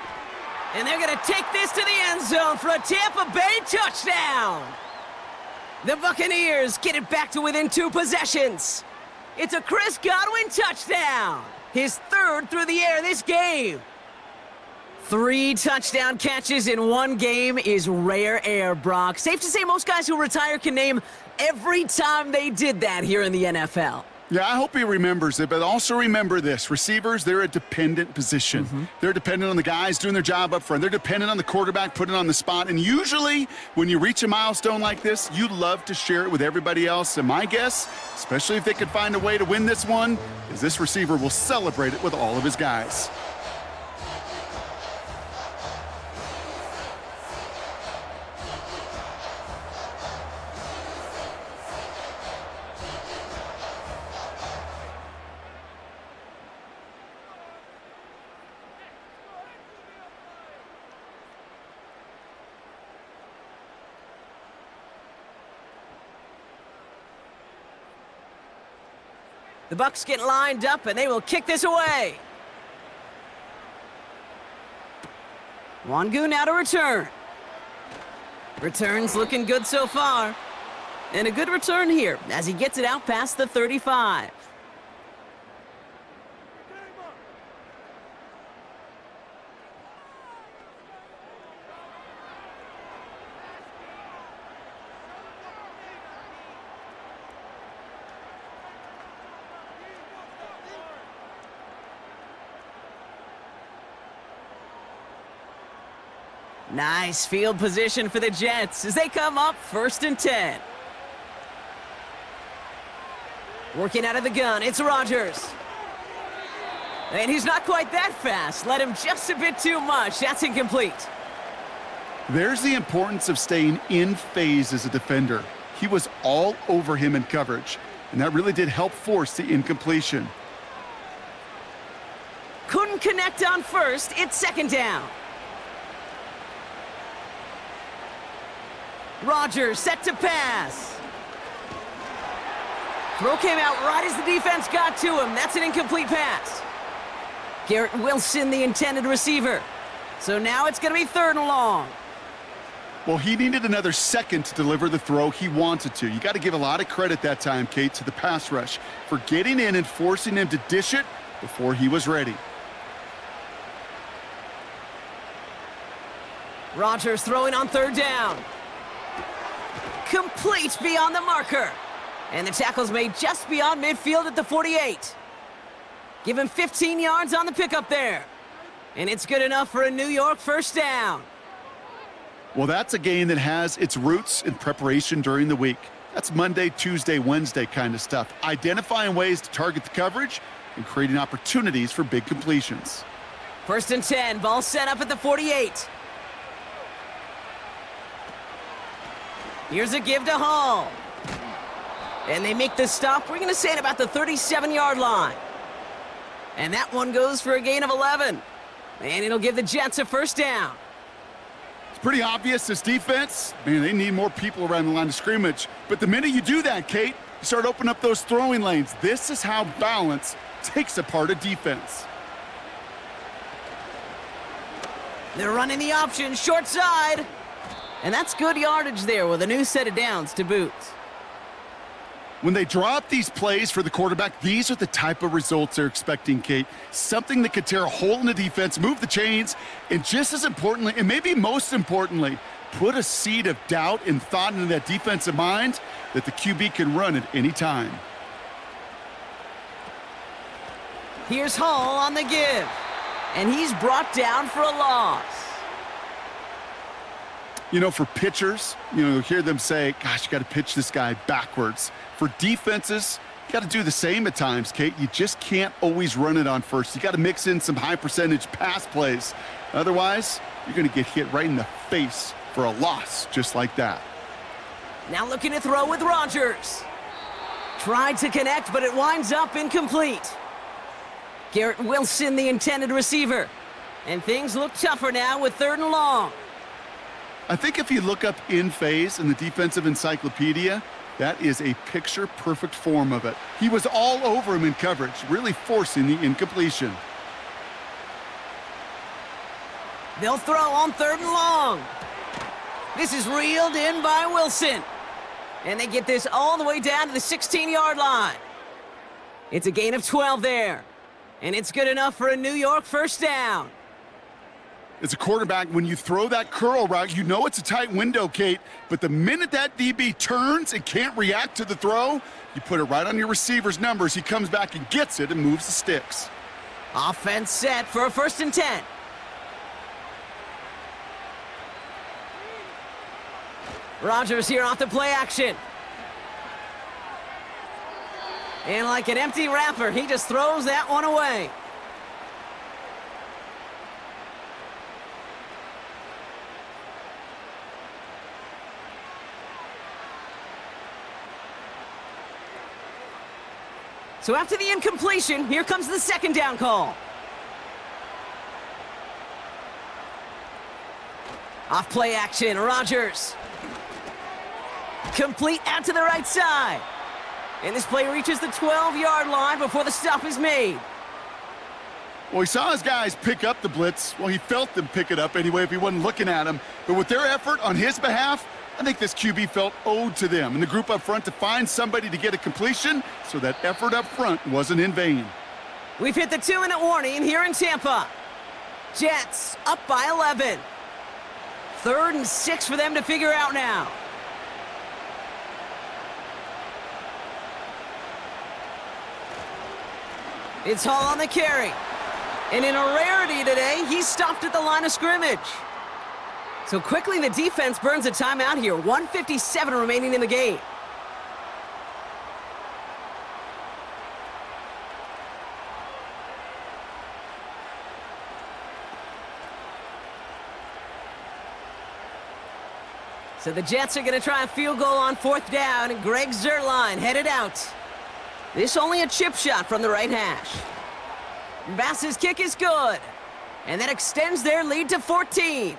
B: And they're going to take this to the end zone for a Tampa Bay touchdown. The Buccaneers get it back to within 2 possessions. It's a Chris Godwin touchdown. His 3rd through the air this game. 3 touchdown catches in 1 game is rare air, Brock. Safe to say most guys who retire can name every time they did that here in the NFL.
C: Yeah, I hope he remembers it, but also remember this. Receivers, they're a dependent position. They're dependent on the guys doing their job up front. They're dependent on the quarterback putting it on the spot. And usually, when you reach a milestone like this, you love to share it with everybody else. And my guess, especially if they could find a way to win this one, is this receiver will celebrate it with all of his guys.
B: The Bucs get lined up, and they will kick this away. Wangu now to return. Returns looking good so far. And a good return here as he gets it out past the 35. Nice field position for the Jets as they come up 1st and 10. Working out of the gun, it's Rodgers. And he's not quite that fast. Let him just a bit too much. That's incomplete.
C: There's the importance of staying in phase as a defender. He was all over him in coverage, and that really did help force the incompletion.
B: Couldn't connect on first. It's 2nd down. Rodgers set to pass. Throw came out right as the defense got to him. That's an incomplete pass. Garrett Wilson, the intended receiver. So now it's going to be 3rd and long.
C: Well, he needed another second to deliver the throw he wanted to. You got to give a lot of credit that time, Kate, to the pass rush for getting in and forcing him to dish it before he was ready.
B: Rodgers throwing on 3rd down. Complete beyond the marker. And the tackle's made just beyond midfield at the 48. Give him 15 yards on the pickup there. And it's good enough for a New York 1st down.
C: Well, that's a game that has its roots in preparation during the week. That's Monday, Tuesday, Wednesday kind of stuff. Identifying ways to target the coverage and creating opportunities for big completions.
B: 1st and 10, ball set up at the 48. Here's a give to Hall. And they make the stop, we're going to say, at about the 37-yard line. And that one goes for a gain of 11. And it'll give the Jets a 1st down.
C: It's pretty obvious this defense, man, they need more people around the line of scrimmage. But the minute you do that, Kate, you start opening up those throwing lanes. This is how balance takes apart a defense.
B: They're running the option, short side. And that's good yardage there with a new set of downs to boot.
C: When they draw up these plays for the quarterback, these are the type of results they're expecting, Kate. Something that could tear a hole in the defense, move the chains, and just as importantly, and maybe most importantly, put a seed of doubt and thought into that defensive mind that the QB can run at any time.
B: Here's Hall on the give. And he's brought down for a loss.
C: You know, for pitchers, you'll hear them say, gosh, you got to pitch this guy backwards. For defenses, you got to do the same at times, Kate. You just can't always run it on first. You got to mix in some high percentage pass plays. Otherwise, you're going to get hit right in the face for a loss just like that.
B: Now looking to throw with Rodgers. Tried to connect, but it winds up incomplete. Garrett Wilson, the intended receiver. And things look tougher now with 3rd and long.
C: I think if you look up in phase in the defensive encyclopedia, that is a picture-perfect form of it. He was all over him in coverage, really forcing the incompletion.
B: They'll throw on 3rd and long. This is reeled in by Wilson. And they get this all the way down to the 16-yard line. It's a gain of 12 there. And it's good enough for a New York first down.
C: As a quarterback, when you throw that curl route, you know it's a tight window, Kate. But the minute that DB turns and can't react to the throw, you put it right on your receiver's numbers. He comes back and gets it and moves the sticks.
B: Offense set for a 1st and 10. Rodgers here off the play action. And like an empty wrapper, he just throws that one away. So after the incompletion, here comes the 2nd down call. Off play action, Rodgers. Complete out to the right side. And this play reaches the 12-yard line before the stop is made.
C: Well, he saw his guys pick up the blitz. Well, he felt them pick it up anyway if he wasn't looking at him. But with their effort on his behalf, I think this QB felt owed to them and the group up front to find somebody to get a completion, so that effort up front wasn't in vain.
B: We've hit the 2-minute warning here in Tampa. Jets up by 11. 3rd and 6 for them to figure out now. It's Hall on the carry. And in a rarity today, he's stopped at the line of scrimmage. So quickly the defense burns a timeout here. 1:57 remaining in the game. So the Jets are going to try a field goal on 4th down, and Greg Zuerlein headed out. This only a chip shot from the right hash. Bass's kick is good, and that extends their lead to 14.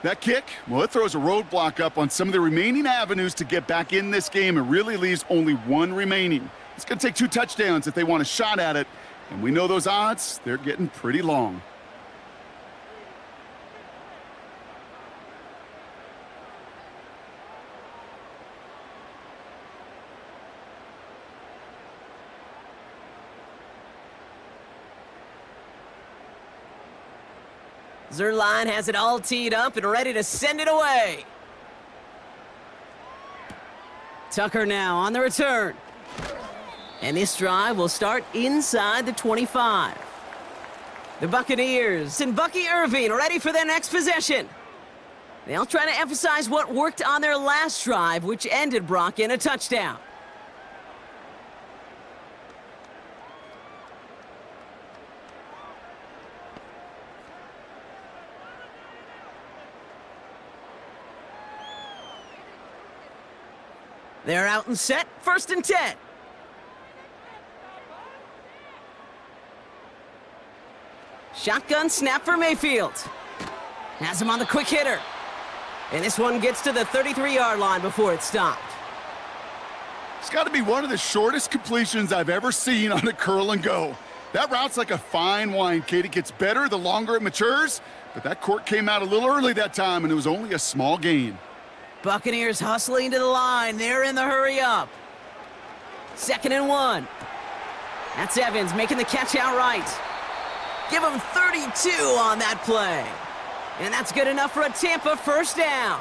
C: That kick, well, it throws a roadblock up on some of the remaining avenues to get back in this game and really leaves only one remaining. It's going to take 2 touchdowns if they want a shot at it, and we know those odds, they're getting pretty long.
B: Zuerlein has it all teed up and ready to send it away. Tucker now on the return. And this drive will start inside the 25. The Buccaneers and Bucky Irving ready for their next possession. They'll try to emphasize what worked on their last drive, which ended, Brock, in a touchdown. They're out and set, 1st and 10. Shotgun snap for Mayfield. Has him on the quick hitter. And this one gets to the 33-yard line before it's stopped.
C: It's got to be one of the shortest completions I've ever seen on a curl and go. That route's like a fine wine, Kate. It gets better the longer it matures, but that court came out a little early that time, and it was only a small gain.
B: Buccaneers hustling to the line. They're in the hurry up. 2nd and 1. That's Evans making the catch outright. Give him 32 on that play. And that's good enough for a Tampa first down.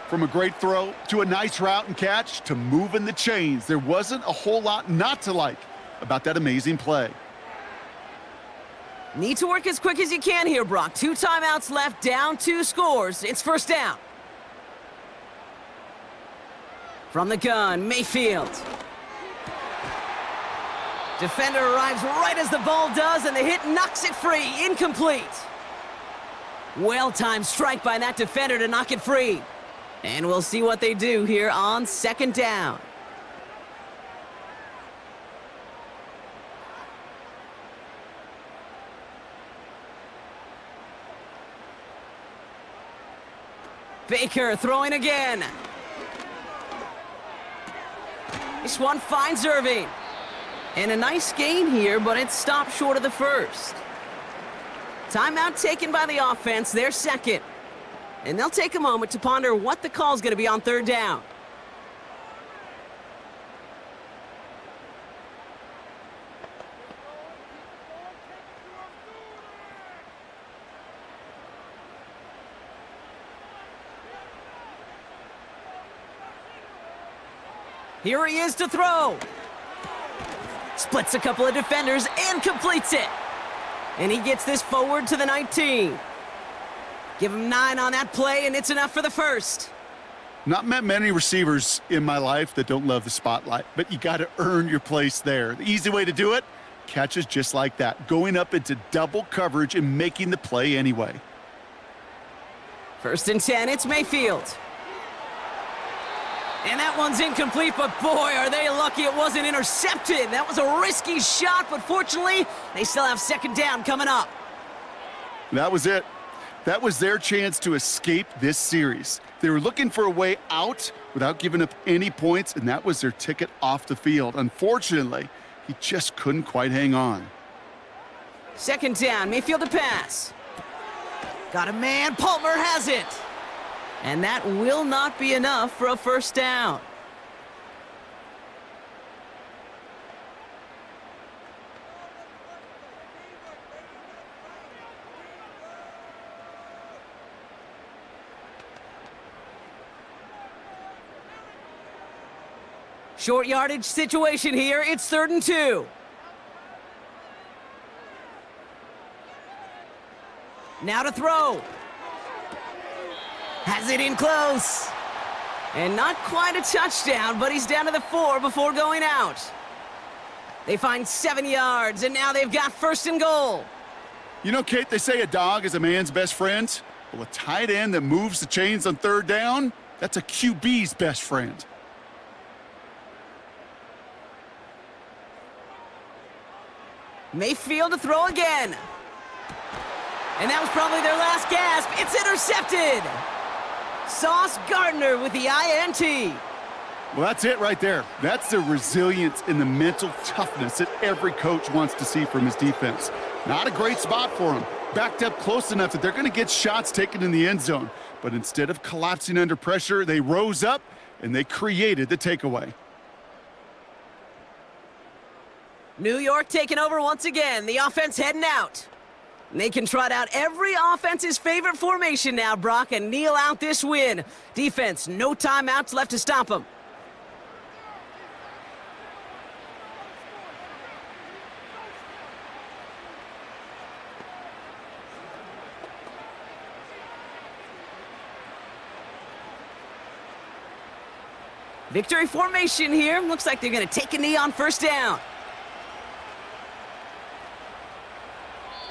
C: From a great throw to a nice route and catch to moving the chains, there wasn't a whole lot not to like about that amazing play.
B: Need to work as quick as you can here, Brock. 2 timeouts left, down 2 scores. It's first down. From the gun, Mayfield. Defender arrives right as the ball does, and the hit knocks it free. Incomplete. Well-timed strike by that defender to knock it free. And we'll see what they do here on second down. Baker throwing again. This one finds Irving. And a nice gain here, but it stopped short of the first. Timeout taken by the offense, their second. And they'll take a moment to ponder what the call's going to be on third down. Here he is to throw. Splits a couple of defenders and completes it. And he gets this forward to the 19. Give him 9 on that play, and it's enough for the first.
C: Not met many receivers in my life that don't love the spotlight, but you got to earn your place there. The easy way to do it, catches just like that, going up into double coverage and making the play anyway.
B: First and 10, it's Mayfield. And that one's incomplete, but boy, are they lucky it wasn't intercepted. That was a risky shot, but fortunately, they still have second down coming up.
C: That was it. That was their chance to escape this series. They were looking for a way out without giving up any points, and that was their ticket off the field. Unfortunately, he just couldn't quite hang on.
B: Second down, Mayfield to pass. Got a man, Palmer has it. And that will not be enough for a first down. Short yardage situation here. It's 3rd and 2. Now to throw. Has it in close. And not quite a touchdown, but he's down to the 4 before going out. They find 7 yards, and now they've got 1st and goal.
C: You know, Kate, they say a dog is a man's best friend. Well, a tight end that moves the chains on 3rd down, that's a QB's best friend.
B: Mayfield to throw again. And that was probably their last gasp. It's intercepted. Sauce Gardner with the INT.
C: Well, that's it right there. That's the resilience and the mental toughness that every coach wants to see from his defense. Not a great spot for him. Backed up close enough that they're going to get shots taken in the end zone. But instead of collapsing under pressure, they rose up and they created the takeaway.
B: New York taking over once again. The offense heading out. And they can trot out every offense's favorite formation now, Brock, and kneel out this win. Defense, no timeouts left to stop them. Victory formation here. Looks like they're going to take a knee on 1st down.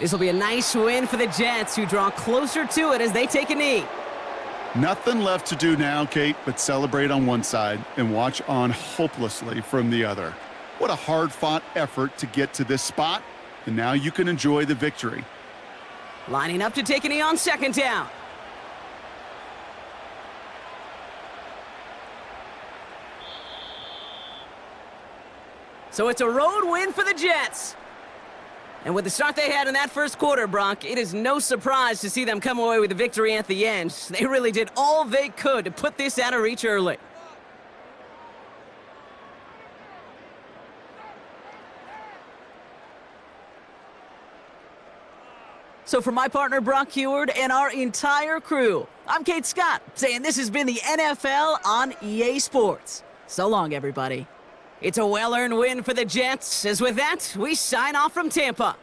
B: This will be a nice win for the Jets, who draw closer to it as they take a knee.
C: Nothing left to do now, Kate, but celebrate on one side and watch on hopelessly from the other. What a hard-fought effort to get to this spot, and now you can enjoy the victory.
B: Lining up to take a knee on 2nd down. So it's a road win for the Jets. And with the start they had in that first quarter, Brock, it is no surprise to see them come away with a victory at the end. They really did all they could to put this out of reach early. So for my partner Brock Heward and our entire crew, I'm Kate Scott, saying this has been the NFL on EA Sports. So long, everybody. It's a well-earned win for the Jets, as with that, we sign off from Tampa.